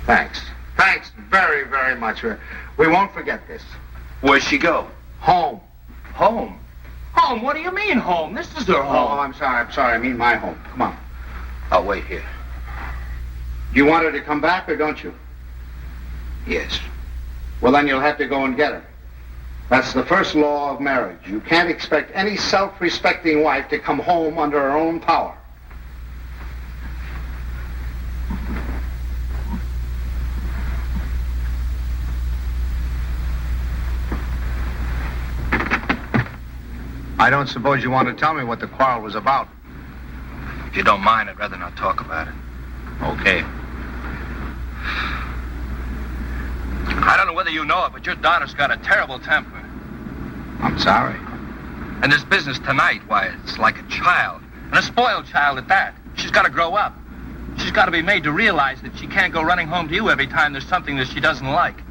Thanks. Thanks very, very much. We won't forget this. Where'd she go? Home. Home? Home? What do you mean home? This is her home. Oh, I'm sorry. I mean my home. Come on. I'll wait here. You want her to come back or don't you? Yes. Well, then you'll have to go and get her. That's the first law of marriage. You can't expect any self-respecting wife to come home under her own power. I don't suppose you want to tell me what the quarrel was about. If you don't mind, I'd rather not talk about it. Okay. I don't know whether you know it, but your daughter's got a terrible temper. I'm sorry. And this business tonight, why, it's like a child. And a spoiled child at that. She's got to grow up. She's got to be made to realize that she can't go running home to you every time there's something that she doesn't like.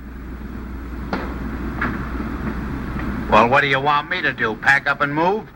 Well, what do you want me to do? Pack up and move?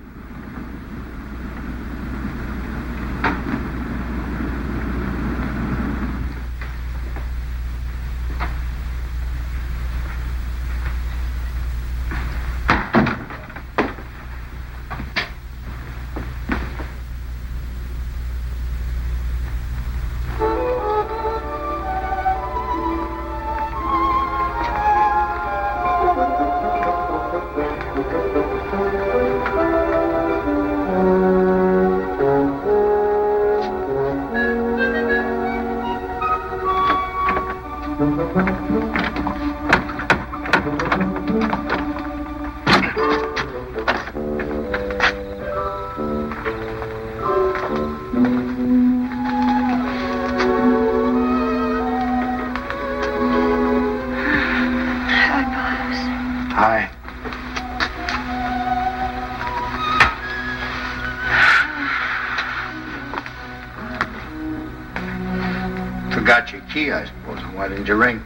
Forgot your key, I suppose. Why didn't you ring?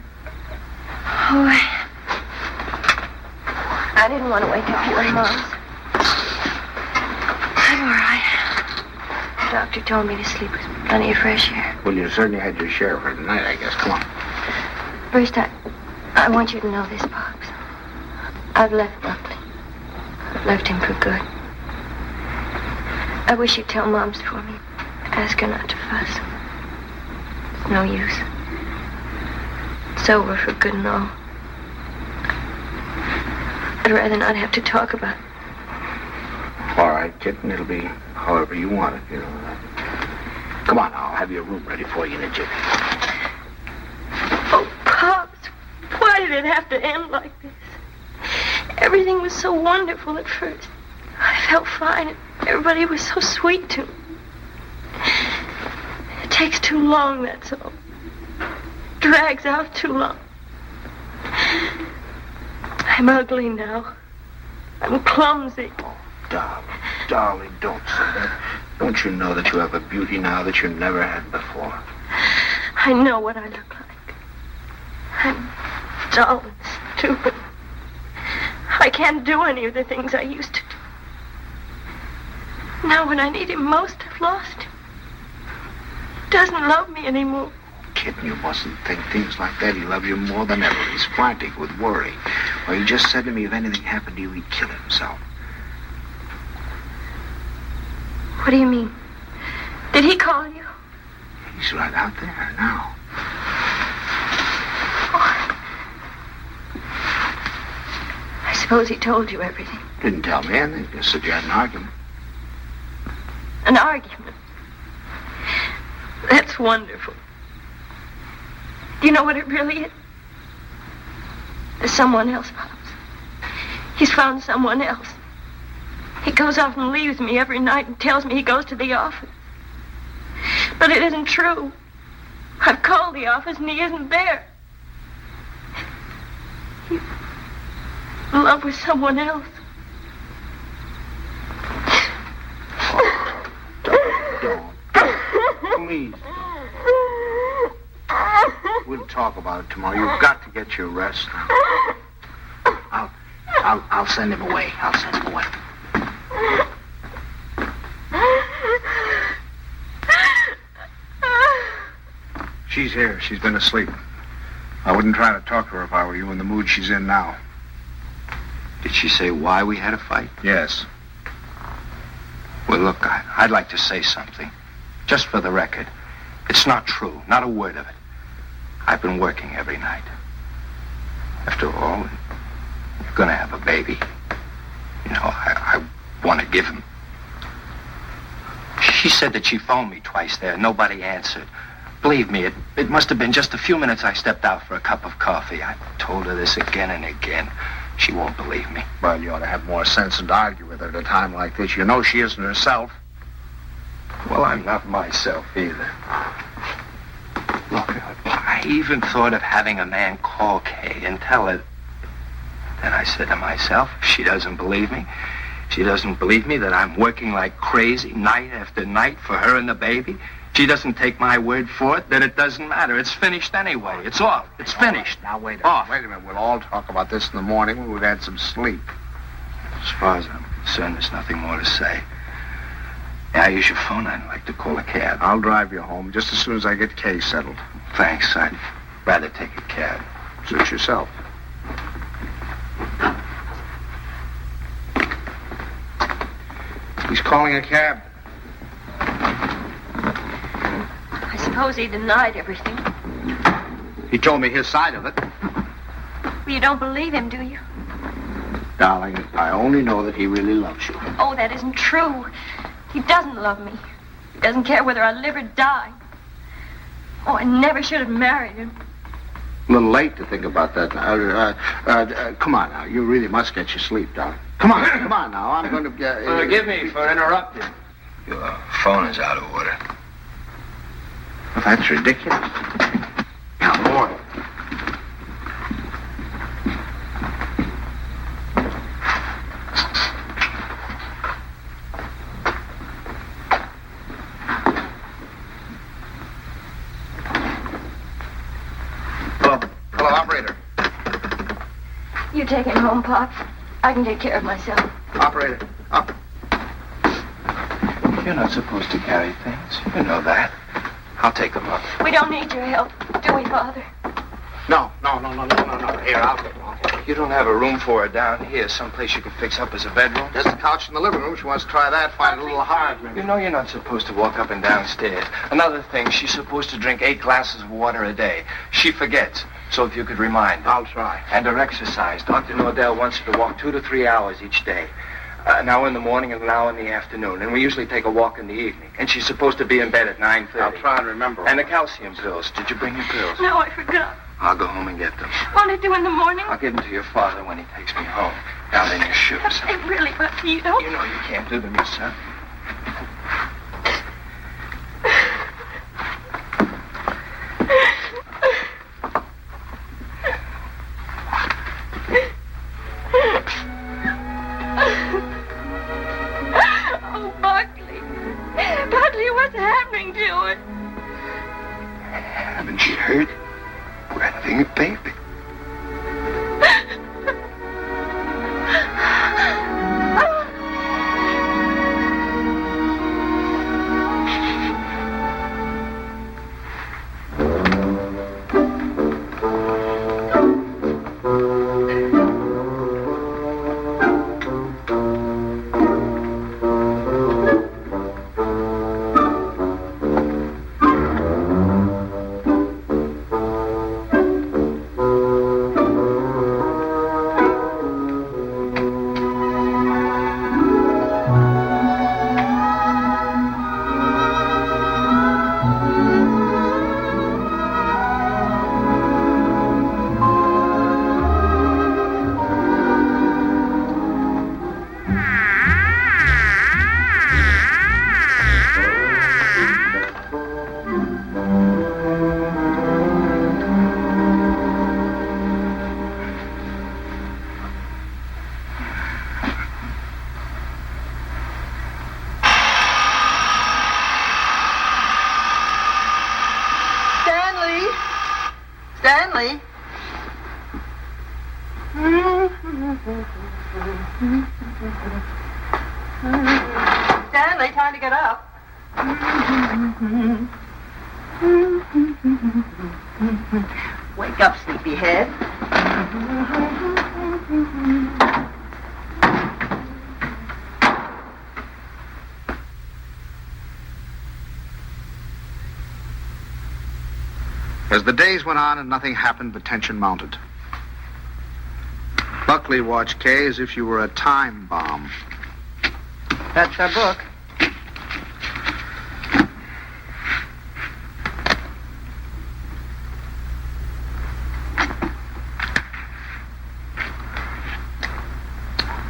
Oh, I didn't want to wake up you and Mom's. I'm all right. The doctor told me to sleep with plenty of fresh air. Well, you certainly had your share for tonight, I guess. Come on. First, I want you to know this, Pops. I've left Buckley. I've left him for good. I wish you'd tell Mom's for me. Ask her not to fuss. It's no use. It's over for good and all. I'd rather not have to talk about it. All right, kitten. It'll be however you want it, you know. Come on now. I'll have your room ready for you in a jiffy. Oh, Pops, why did it have to end like this? Everything was so wonderful at first. I felt fine, and everybody was so sweet to me. It takes too long, that's all. Drags out too long. I'm ugly now. I'm clumsy. Oh, darling, don't say that. Don't you know that you have a beauty now that you never had before? I know what I look like. I'm dull and stupid. I can't do any of the things I used to do. Now when I need him most, I've lost him. He doesn't love me anymore. Kitten, you mustn't think things like that. He loves you more than ever. He's frantic with worry. Well, he just said to me if anything happened to you, he'd kill himself. What do you mean? Did he call you? He's right out there now. I suppose he told you everything. Didn't tell me anything. Just said you had an argument. An argument? That's wonderful. Do you know what it really is? There's someone else, Pops. He's found someone else. He goes off and leaves me every night and tells me he goes to the office. But it isn't true. I've called the office and he isn't there. He's in love with someone else. Don't. Please. We'll talk about it tomorrow. You've got to get your rest now. I'll send him away. I'll send him away. She's here. She's been asleep. I wouldn't try to talk to her if I were you in the mood she's in now. Did she say why we had a fight? Yes. Well, look, I'd like to say something. Just for the record. It's not true. Not a word of it. I've been working every night. After all, you're going to have a baby. You know, I want to give him. She said that she phoned me twice there. Nobody answered. Believe me, it must have been just a few minutes I stepped out for a cup of coffee. I told her this again and again. She won't believe me. Well, you ought to have more sense than to argue with her at a time like this. You know she isn't herself. Well, I'm not myself either. Look, I even thought of having a man call Kay and tell her. Then I said to myself, if she doesn't believe me, she doesn't believe me that I'm working like crazy night after night for her and the baby. She doesn't take my word for it, then it doesn't matter. It's finished anyway. It's off. It's finished. Now, wait a minute. We'll all talk about this in the morning when we've had some sleep. As far as I'm concerned, there's nothing more to say. Yeah, I use your phone. I'd like to call a cab. I'll drive you home just as soon as I get Kay settled. Thanks. I'd rather take a cab. Suit yourself. He's calling a cab. I suppose he denied everything. He told me his side of it. Well, you don't believe him, do you? Darling, I only know that he really loves you. Oh, that isn't true. He doesn't love me. He doesn't care whether I live or die. Oh, I never should have married him. A little late to think about that. Come on now. You really must get your sleep, darling. Come on now. I'm going to... Forgive me for interrupting. Your phone is out of order. Well, that's ridiculous. Now, more. Hello, operator. You take him home, Pop. I can take care of myself. Operator, up. You're not supposed to carry things. You know that. I'll take them up. We don't need your help, do we, Father? No. Here, I'll get one. You don't have a room for her down here, someplace you can fix up as a bedroom? There's a couch in the living room. She wants to try that. Find it a little hard. You know you're not supposed to walk up and downstairs. Another thing, she's supposed to drink 8 glasses of water a day. She forgets. So if you could remind her. I'll try. And her exercise. Dr. Nordell wants her to walk 2 to 3 hours each day. An hour in the morning and an hour in the afternoon. And we usually take a walk in the evening. And she's supposed to be in bed at 9:30. I'll try and remember. And the calcium pills. Did you bring your pills? No, I forgot. I'll go home and get them. Want to do in the morning? I'll give them to your father when he takes me home. Down in your shoes. They really, but you don't. You know you can't do them yourself. Oh, Buckley. Buckley, what's happening to it? Haven't you heard? We're having a baby. Stanley. Stanley, time to get up. Wake up, sleepyhead. As the days went on and nothing happened, the tension mounted. Buckley watched Kay as if she were a time bomb. That's our book.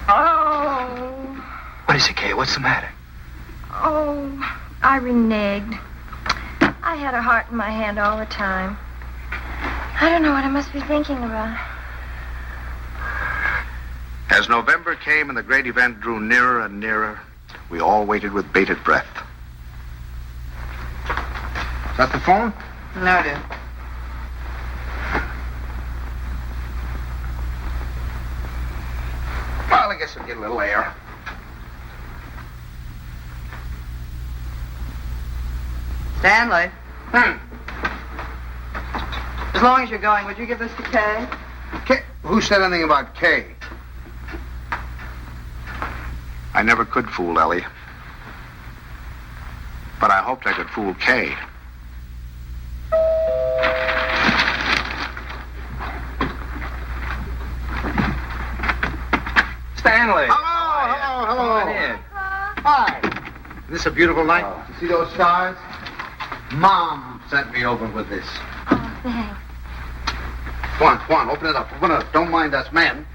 Oh. What is it, Kay? What's the matter? Oh, I reneged. I had a heart in my hand all the time. I don't know what I must be thinking about. As November came and the great event drew nearer and nearer, we all waited with bated breath. Is that the phone? No, dear. Well, I guess I'll get a little air. Stanley. As long as you're going, would you give this to Kay? Kay? Who said anything about Kay? I never could fool Ellie. But I hoped I could fool Kay. Stanley. Hello. Come on in. Hi. Isn't this a beautiful night? You see those stars? Mom sent me over with this. Oh, thanks. Juan, open it up. Open it up. Don't mind us men.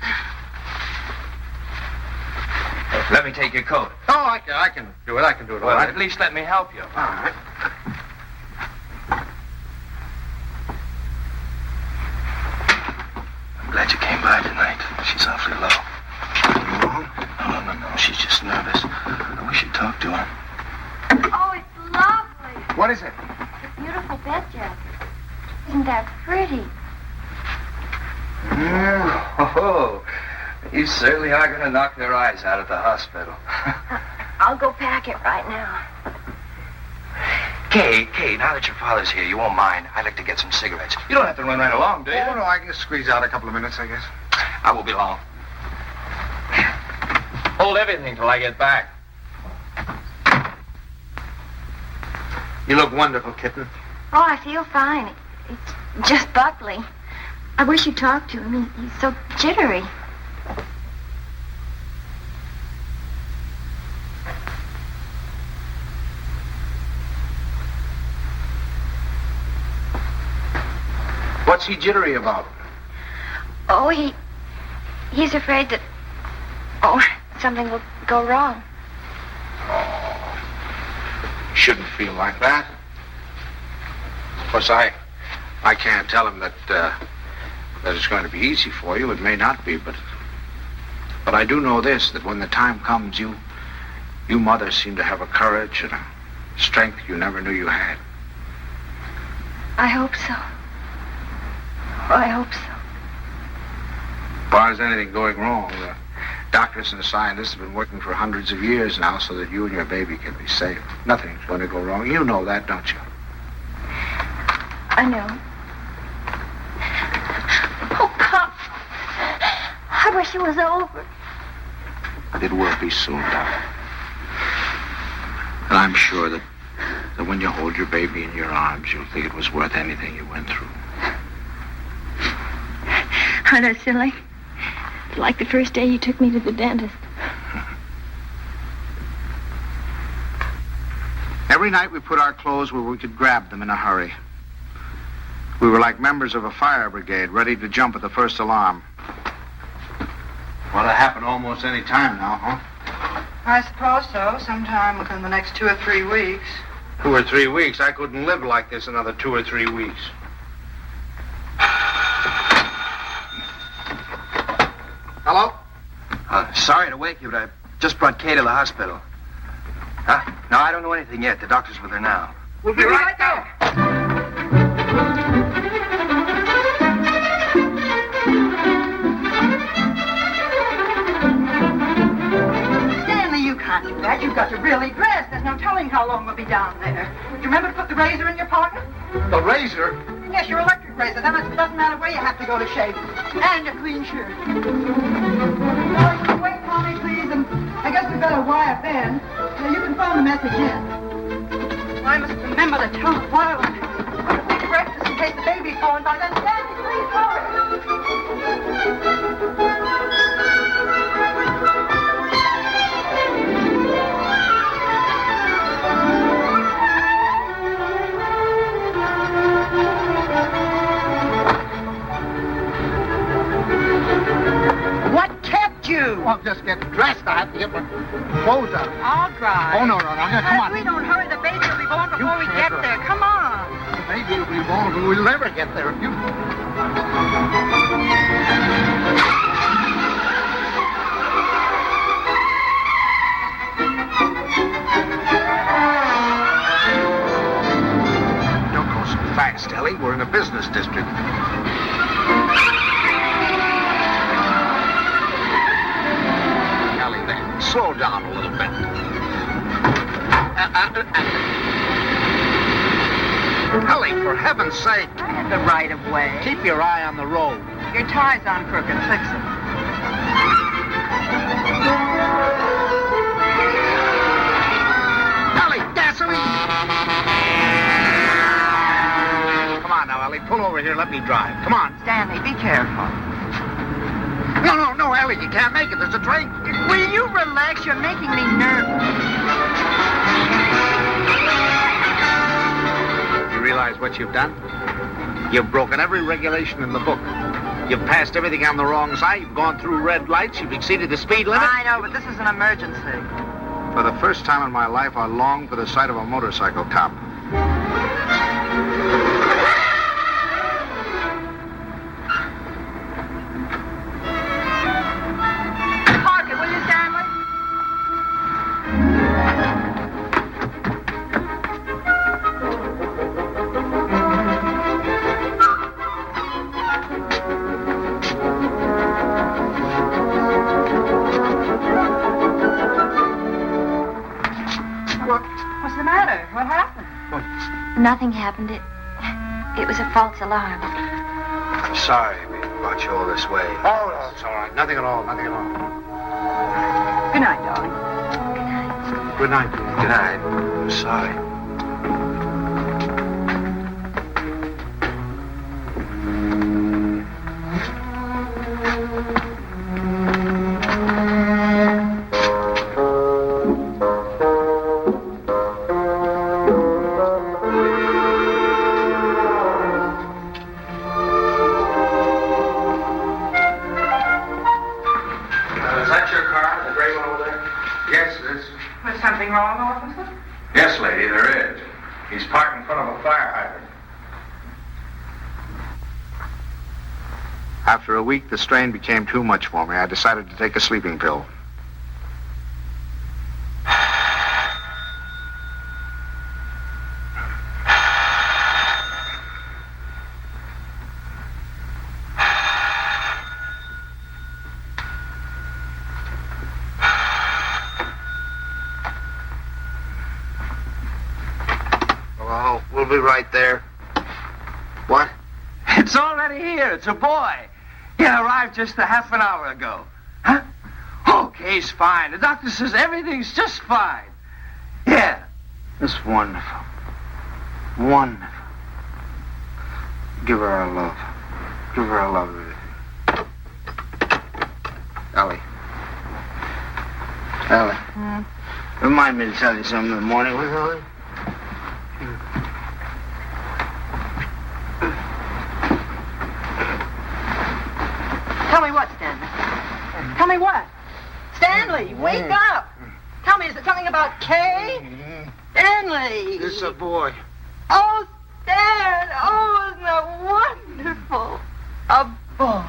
Let me take your coat. Oh, I can do it. I can do it all Well, right. at least let me help you. All right. I'm glad you came by tonight. She's awfully low. You wrong? No. She's just nervous. I wish you'd talk to her. Oh, it's lovely. What is it? It's a beautiful bed jacket. Isn't that pretty? Oh, you certainly are going to knock their eyes out at the hospital. I'll go pack it right now. Kay, now that your father's here, you won't mind. I'd like to get some cigarettes. You don't have to run right along, do you? Oh, no, I can just squeeze out a couple of minutes, I guess. I won't be long. Hold everything till I get back. You look wonderful, kitten. Oh, I feel fine. It's just Buckley. I wish you'd talk to him. He's so jittery. What's he jittery about? Oh, he's afraid that, something will go wrong. Shouldn't feel like that. Of course, I can't tell him that it's going to be easy for you. It may not be, but I do know this, that when the time comes, you mothers seem to have a courage and a strength you never knew you had. I hope so. Oh, I hope so. As far as anything going wrong, the doctors and the scientists have been working for hundreds of years now so that you and your baby can be safe. Nothing's going to go wrong. You know that, don't you? I know. Oh, Pop. I wish it was over. It will be soon, darling. And I'm sure that when you hold your baby in your arms, you'll think it was worth anything you went through. Aren't I silly? Like the first day you took me to the dentist. Every night we put our clothes where we could grab them in a hurry. We were like members of a fire brigade, ready to jump at the first alarm. What'll happen almost any time now, huh? I suppose so. Sometime within the next 2 or 3 weeks. 2 or 3 weeks? I couldn't live like this another 2 or 3 weeks. Hello? Sorry to wake you, but I just brought Kay to the hospital. Huh? No, I don't know anything yet. The doctor's with her now. We'll be right there. really dressed. There's no telling how long we'll be down there. Do you remember to put the razor in your pocket? The razor? Yes, your electric razor. That doesn't matter where you have to go to shave. And a clean shirt. Wait, Tommy, please, and I guess we better wire Ben. So you can phone the message in. I must remember to tell the wireless. Put a big breakfast in case the baby's calling by then. Sandy, please hurry. Well, just get dressed. I have to get my clothes on. I'll drive. Oh, no. Come on. If we don't hurry, the baby will be born before we get there. Come on. The baby will be born, but we'll never get there if you... Don't go so fast, Ellie. We're in a business district. Slow down a little bit. Ellie, for heaven's sake. I have the right of way. Keep your eye on the road. Your tie's on crooked. Fix it. Ellie, gasoline! Come on now, Ellie. Pull over here. Let me drive. Come on. Stanley, be careful. No, Ellie, you can't make it. There's a train. Will you relax? You're making me nervous. You realize what you've done? You've broken every regulation in the book. You've passed everything on the wrong side. You've gone through red lights. You've exceeded the speed limit. I know, but this is an emergency. For the first time in my life, I long for the sight of a motorcycle cop. Nothing happened. It was a false alarm. I'm sorry we brought you all this way. Oh, no, it's all right. Nothing at all. Good night, darling. Good night. Good night. I'm sorry. Yes, lady, there is. He's parked in front of a fire hydrant. After a week, the strain became too much for me. I decided to take a sleeping pill. We'll be right there. What? It's already here. It's a boy. He arrived just a half an hour ago. Huh? Okay, he's fine. The doctor says everything's just fine. Yeah. It's wonderful. Wonderful. Give her our love. Give her our love. Ellie. Remind me to tell you something in the morning, will you, Ellie? Tell me what, Stanley? Tell me what? Stanley, wake up! Tell me, is it something about Kay? Stanley! This is a boy. Oh, Stan! Oh, isn't that wonderful? A boy.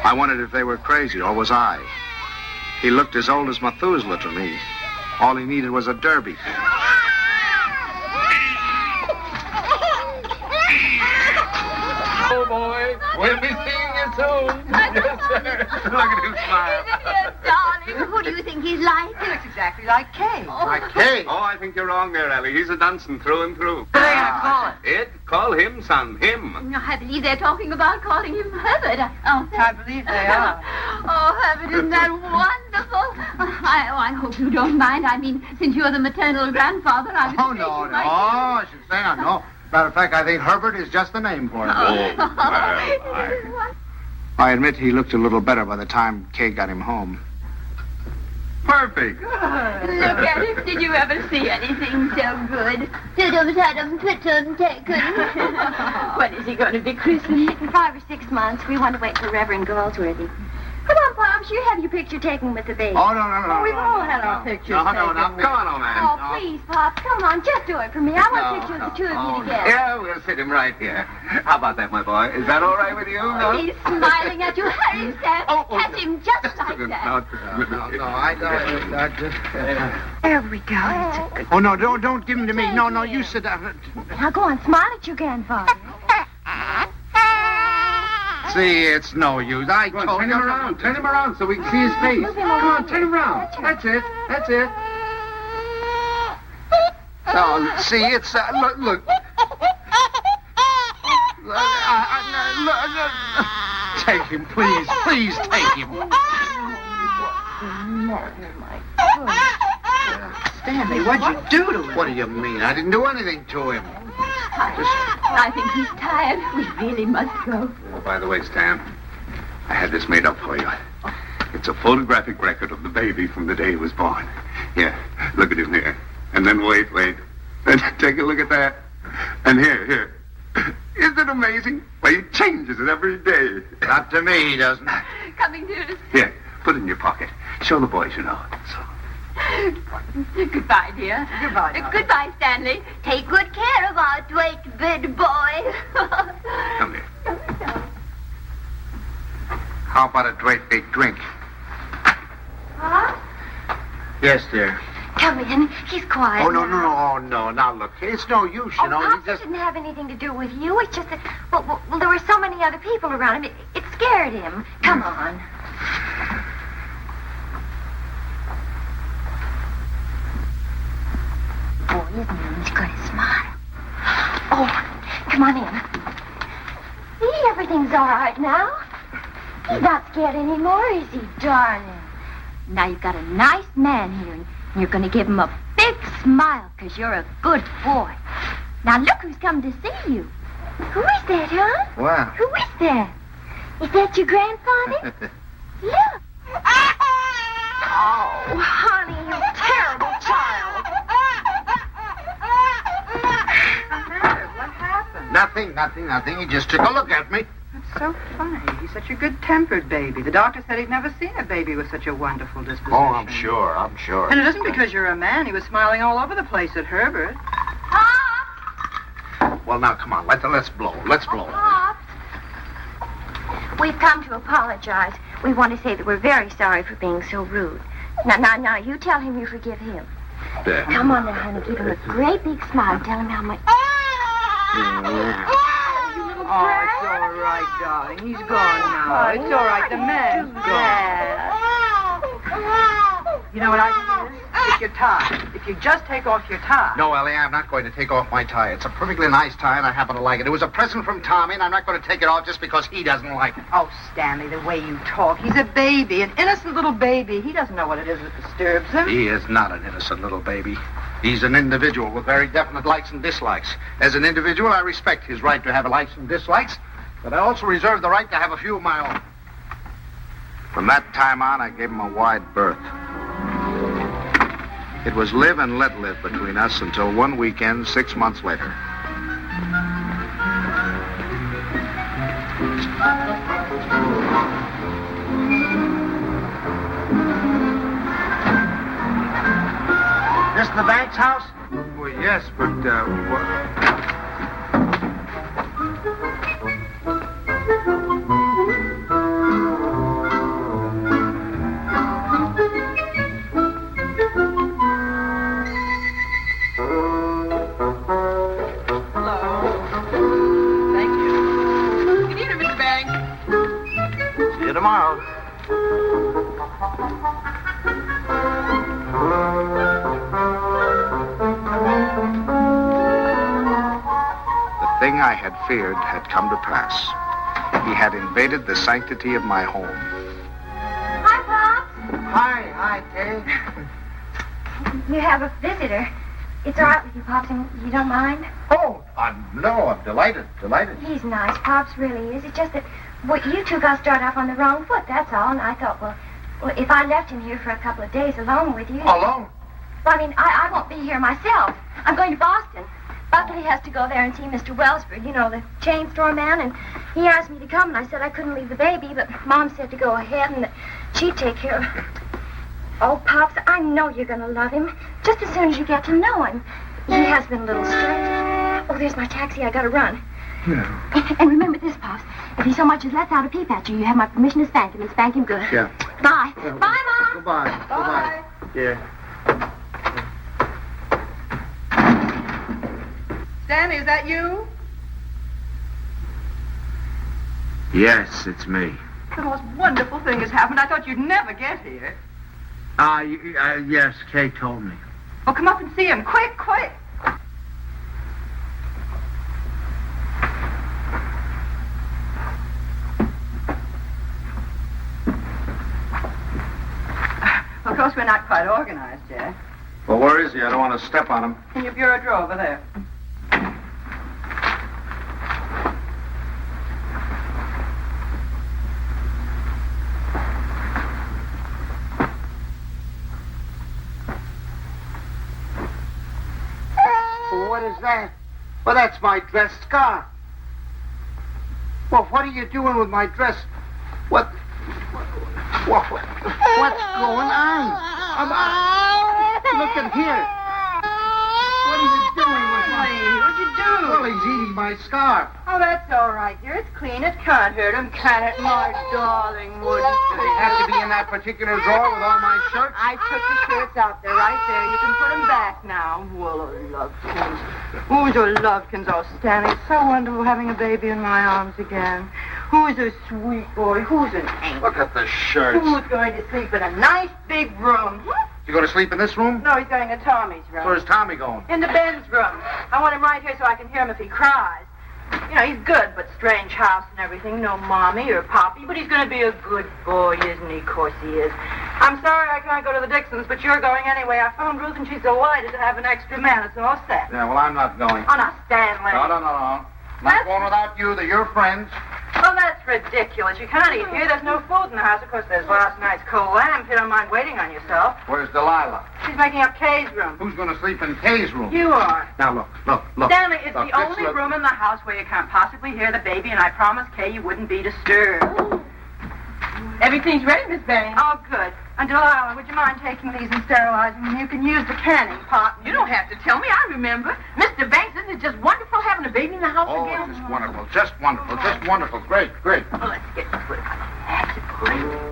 I wondered if they were crazy, or was I? He looked as old as Methuselah to me. All he needed was a derby. Oh, boy. We'll be seeing you soon. Yes, sir. Look at him smile. Darling, who do you think he's like? He looks exactly like Kay. Like Kay. Oh, I think you're wrong there, Ellie. He's a Dunson through and through. What are they going to call it? Ed, call him, son. Him. I believe they're talking about calling him Herbert. I believe they are. Oh, Herbert, isn't that wonderful? I hope you don't mind. I mean, since you're the maternal grandfather, I was Oh, no, no. I should say no. Matter of fact, I think Herbert is just the name for him. I admit he looked a little better by the time Kay got him home. Perfect. Look at him. Did you ever see anything so good? When is he going to be christened? In 5 or 6 months, we want to wait for Reverend Galsworthy. Come on, Pops, you have your picture taken with the baby. Oh, no. We've all had our pictures No, taken. Come on, old man. Oh, please, Pops, come on, just do it for me. I want a picture of the two of you together. Yeah, we'll sit him right here. How about that, my boy? Is that all right with you? No? He's smiling at you. Hurry, Sam. Catch him just like that. No, I just... There we go. That's a good... Oh, no, don't give him to me. No, you sit down. Now go on, smile at your grandfather. See, it's no use. I Go on, told turn you. him around. Turn him around so we can see his face. Come on, turn him around. That's it. No, see, it's... look. Take him, please. Please take him. Stanley, what'd you do to him? What do you mean? I didn't do anything to him. I think he's tired. We really must go. Oh, by the way, Stan, I had this made up for you. It's a photographic record of the baby from the day he was born. Here, look at him here. And then wait. And take a look at that. And here. Isn't it amazing? Well, he changes it every day. Not to me, he doesn't. Coming, dearest. Here, put it in your pocket. Show the boys you know it. So. Goodbye, dear. Goodbye, darling. Goodbye, Stanley. Take good care of our Dwight big boy. Come here. How about a great big drink? Huh? Yes, dear. Come in. He's quiet. Oh, no. now. Oh, no. Now, look, it's no use, you know. Pops, You it didn't have anything to do with you. It's just that, well, there were so many other people around him. It scared him. Come on. Boy, isn't he? He's got his smile. Oh, come on in. See, everything's all right now. He's not scared anymore, is he, darling? Now you've got a nice man here, and you're going to give him a big smile because you're a good boy. Now look who's come to see you. Who is that, huh? Wow. Who is that? Is that your grandfather? Look. Oh, honey, you terrible child. What happened? Nothing. He just took a look at me. That's so funny. He's such a good-tempered baby. The doctor said he'd never seen a baby with such a wonderful disposition. Oh, I'm sure. And it isn't because you're a man. He was smiling all over the place at Herbert. Well, now, come on. Let's blow. Pops. We've come to apologize. We want to say that we're very sorry for being so rude. Now, you tell him you forgive him. There. Come on now, honey. Give him a great big smile and tell him how much... Oh, it's all right, darling. He's gone now. It's all right. The man's gone. You know what I think it is? It's your tie. If you just take off your tie. No, Ellie, I'm not going to take off my tie. It's a perfectly nice tie, and I happen to like it. It was a present from Tommy, and I'm not going to take it off just because he doesn't like it. Oh, Stanley, the way you talk. He's a baby, an innocent little baby. He doesn't know what it is that disturbs him. He is not an innocent little baby. He's an individual with very definite likes and dislikes. As an individual, I respect his right to have likes and dislikes, but I also reserve the right to have a few of my own. From that time on, I gave him a wide berth. It was live and let live between us until one weekend 6 months later. This the bank's house? Well, yes, but, tomorrow. The thing I had feared had come to pass. He had invaded the sanctity of my home. Hi, Pops. Hi, Kay. You have a visitor. It's all right with you, Pops, and you don't mind? Oh, no, I'm delighted. He's nice, Pops really is. It's just that you two got started off on the wrong foot, that's all. And I thought, well, if I left him here for a couple of days alone with you... Alone? Well, I mean, I won't be here myself. I'm going to Boston. Buckley has to go there and see Mr. Wellsford, you know, the chain store man, and he asked me to come, and I said I couldn't leave the baby, but Mom said to go ahead and that she'd take care of it. Oh, Pops, I know you're going to love him, just as soon as you get to know him. He has been a little strange. Oh, there's my taxi. I got to run. Yeah. And remember this, Pops. If he so much as lets out a peep at you, you have my permission to spank him, and spank him good. Yeah. Bye. Bye, Mom. Goodbye. Bye. Yeah. Stanley, is that you? Yes, it's me. The most wonderful thing has happened. I thought you'd never get here. Yes, Kay told me. Well, come up and see him. Quick. Of course, we're not quite organized yet. Well, where is he? I don't want to step on him. In your bureau drawer over there. What is that? Well, that's my dress scarf. Well, what are you doing with my dress? What's going on? Look at here. What are you doing with my... What'd you do? Well, he's eating my scarf. Oh, that's all right, dear. It's clean. It can't hurt him, can it, my darling? Wouldn't Does he have to be in that particular drawer with all my shirts? I took the shirts out there, right there. You can put them back now. Well, Lovetkins. Who's a Lovetkins? Oh, Stanley, it's so wonderful having a baby in my arms again. Who's a sweet boy? Who's an angel? Look at the shirts. Who's going to sleep in a nice big room? You going to sleep in this room? No, he's going to Tommy's room. Where's Tommy going? In the Ben's room. I want him right here so I can hear him if he cries. You know, he's good, but strange house and everything. No mommy or poppy, but he's going to be a good boy, isn't he? Of course he is. I'm sorry I can't go to the Dixons, but you're going anyway. I phoned Ruth, and she's delighted to have an extra man. It's all set. Yeah, well, I'm not going. Oh, now, Stanley. No. Not going without you. They're your friends. Oh, that's ridiculous. You can't eat here. There's no food in the house. Of course, there's last night's cold lamb. If you don't mind waiting on yourself. Where's Delilah? She's making up Kay's room. Who's going to sleep in Kay's room? You are. Now, look. Stanley, it's Look, the only room in the house where you can't possibly hear the baby, and I promised Kay you wouldn't be disturbed. Everything's ready, Miss Benny. Oh, good. And Delilah, would you mind taking these and sterilizing them? You can use the canning pot. You don't have to tell me. I remember. Mr. Banks, isn't it just wonderful having a baby in the house again? Just wonderful. Just wonderful. Great. Well, let's get to it. That's great.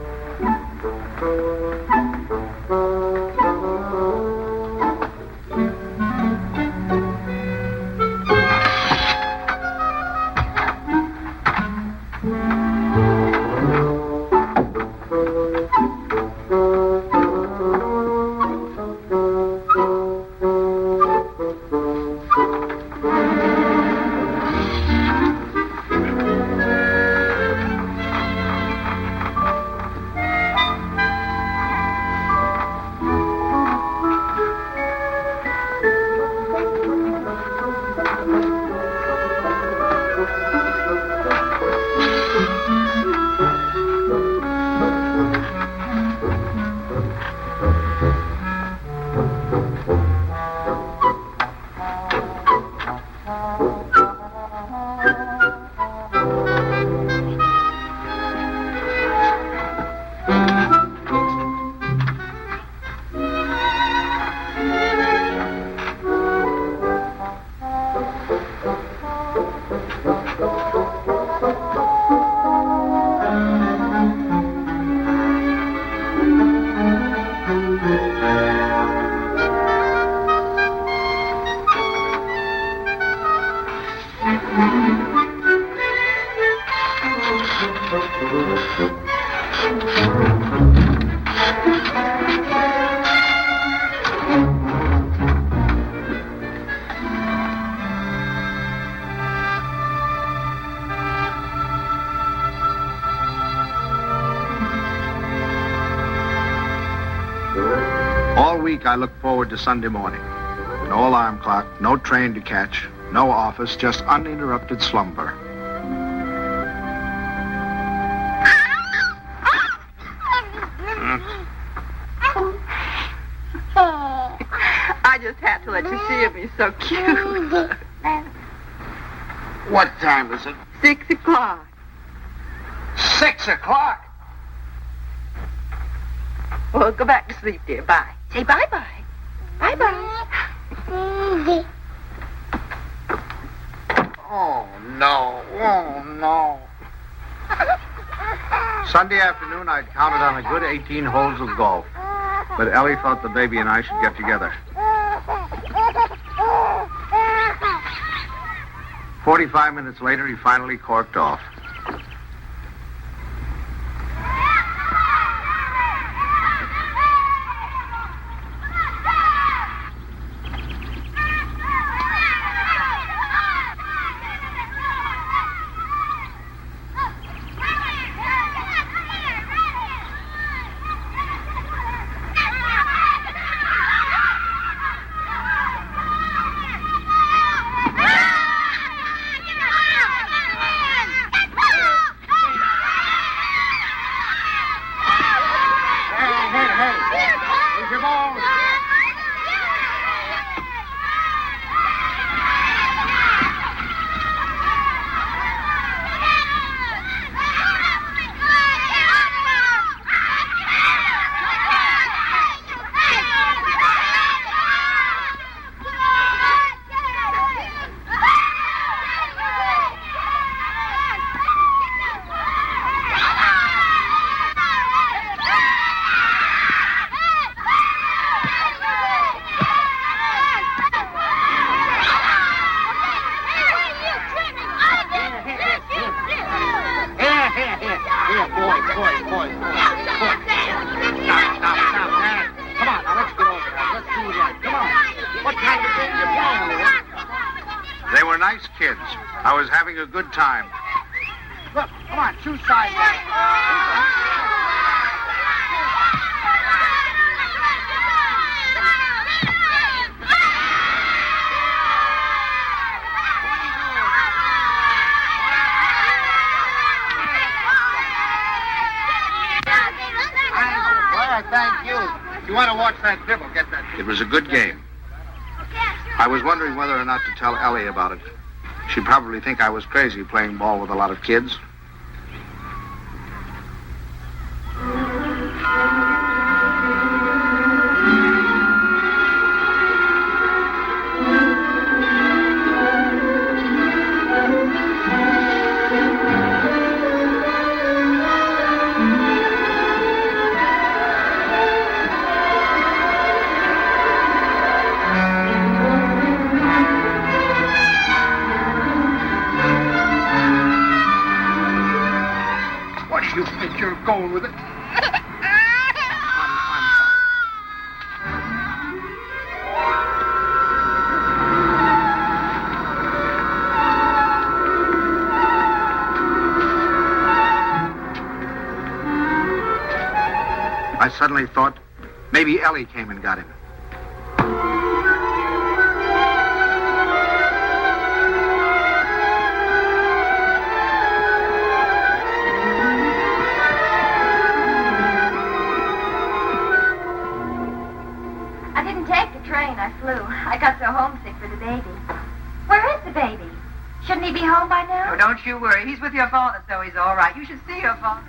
All week I look forward to Sunday morning. No alarm clock, no train to catch, no office, just uninterrupted slumber. I just had to let you see him. He's so cute. What time is it? 6 o'clock. 6 o'clock? Well, go back to sleep, dear. Bye. Say bye-bye. Bye-bye. Oh, no. Oh, no. Sunday afternoon, I'd counted on a good 18 holes of golf. But Ellie thought the baby and I should get together. 45 minutes later, he finally corked off. They were nice kids. I was having a good time. Look, come on, choose sides. Thank you. If you want to watch that dribble, get that. It was a good game. I was wondering whether or not to tell Ellie about it. She'd probably think I was crazy playing ball with a lot of kids. You think you're going with it? I suddenly thought maybe Ellie came and got him. I flew. I got so homesick for the baby. Where is the baby? Shouldn't he be home by now? Oh, don't you worry. He's with your father, so he's all right. You should see your father.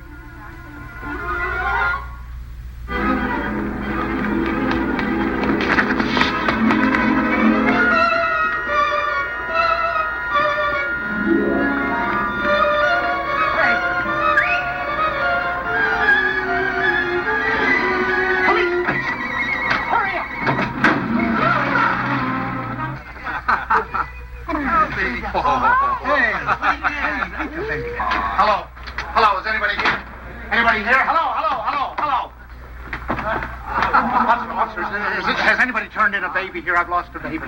Hello. Hello, is anybody here? Anybody here? Hello. Officers, has anybody turned in a baby here? I've lost a baby.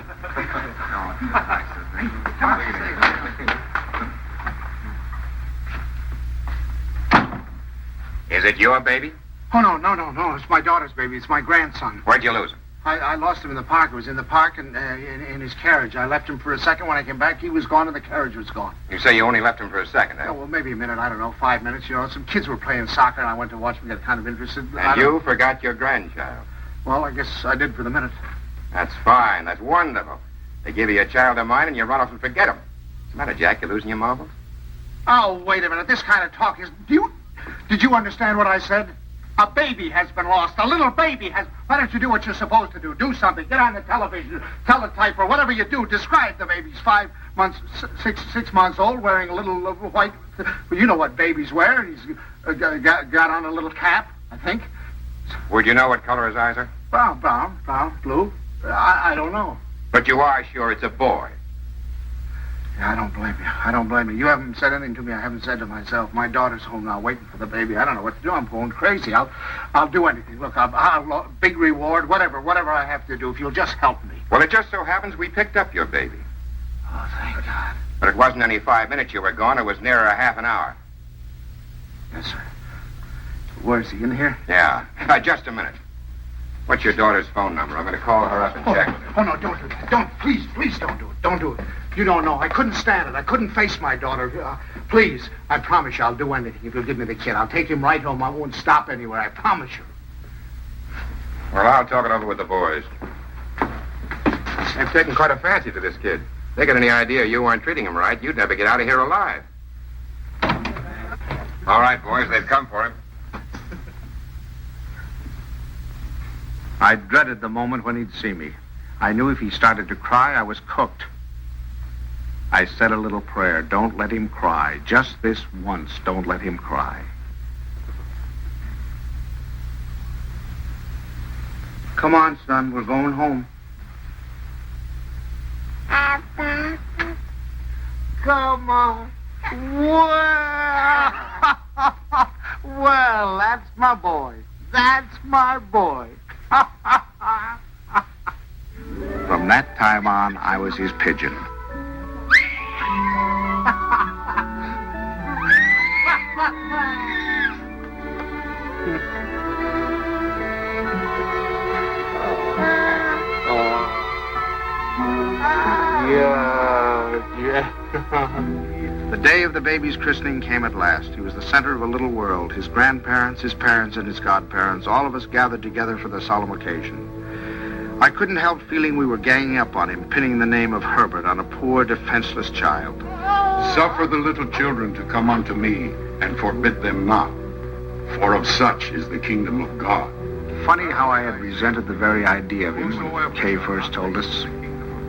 Is it your baby? Oh, no. It's my daughter's baby. It's my grandson. Where'd you lose him? I lost him in the park. He was in the park and in his carriage. I left him for a second. When I came back, he was gone and the carriage was gone. You say you only left him for a second, huh? Oh, well, maybe a minute. I don't know, 5 minutes. You know, some kids were playing soccer and I went to watch them get kind of interested. And you forgot your grandchild. Well, I guess I did for the minute. That's fine. That's wonderful. They give you a child of mine and you run off and forget him. What's the matter, Jack? You losing your marbles? Oh, wait a minute. This kind of talk is... Did you understand what I said? A baby has been lost. A little baby has... Why don't you do what you're supposed to do? Do something. Get on the television, teletype, or whatever you do. Describe the baby. He's 5 months, 6 months old, wearing a little white... Well, you know what babies wear. He's got on a little cap, I think. Would you know what color his eyes are? Brown, blue. I don't know. But you are sure it's a boy? Yeah, I don't blame you. You haven't said anything to me I haven't said to myself. My daughter's home now waiting for the baby. I don't know what to do. I'm going crazy. I'll do anything. Look, I'll big reward, whatever I have to do, if you'll just help me. Well, it just so happens we picked up your baby. Oh, thank God. But it wasn't any 5 minutes you were gone. It was nearer a half an hour. Yes, sir. Where's he, in here? Yeah. Just a minute. What's your daughter's phone number? I'm going to call her up and check with her. Oh, no, don't do that. Please don't do it. Don't do it. You don't know. I couldn't stand it. I couldn't face my daughter. Please, I promise you I'll do anything if you'll give me the kid. I'll take him right home. I won't stop anywhere. I promise you. Well, I'll talk it over with the boys. They've taken quite a fancy to this kid. If they got any idea you weren't treating him right, you'd never get out of here alive. All right, boys, they've come for him. I dreaded the moment when he'd see me. I knew if he started to cry, I was cooked. I said a little prayer. Don't let him cry. Just this once, don't let him cry. Come on, son. We're going home. Papa. Come on. Well, that's my boy. That's my boy. From that time on, I was his pigeon. The day of the baby's christening came at last. He was the center of a little world. His grandparents, his parents, and his godparents, all of us gathered together for the solemn occasion. I couldn't help feeling we were ganging up on him, pinning the name of Herbert on a poor, defenseless child. Suffer the little children to come unto me, and forbid them not, for of such is the kingdom of God. Funny how I had resented the very idea of him when Kay first told us.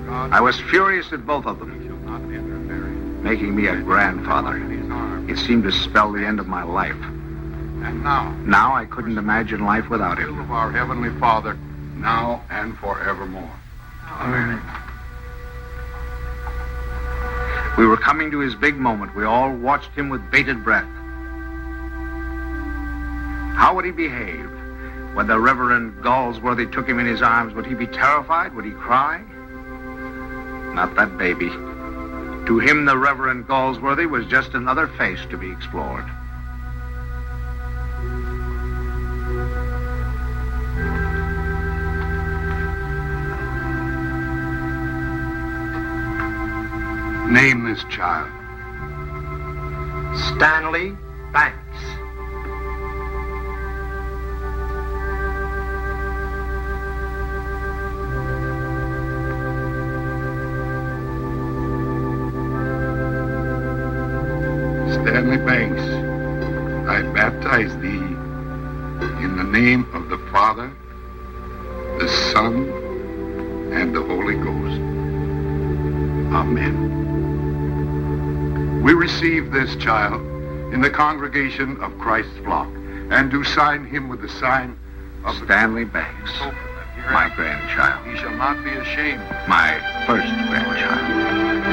I was furious at both of them. Making me a grandfather. It seemed to spell the end of my life. And now I couldn't imagine life without the will him. of our Heavenly Father, now and forevermore. Amen. We were coming to his big moment. We all watched him with bated breath. How would he behave? When the Reverend Galsworthy took him in his arms, would he be terrified? Would he cry? Not that baby. To him, the Reverend Galsworthy was just another face to be explored. Name this child. Stanley Banks. Stanley Banks, I baptize thee in the name of the Father, the Son, and the Holy Ghost. Amen. We receive this child in the congregation of Christ's flock, and do sign him with the sign of Stanley Banks, my grandchild. He shall not be ashamed. My first grandchild.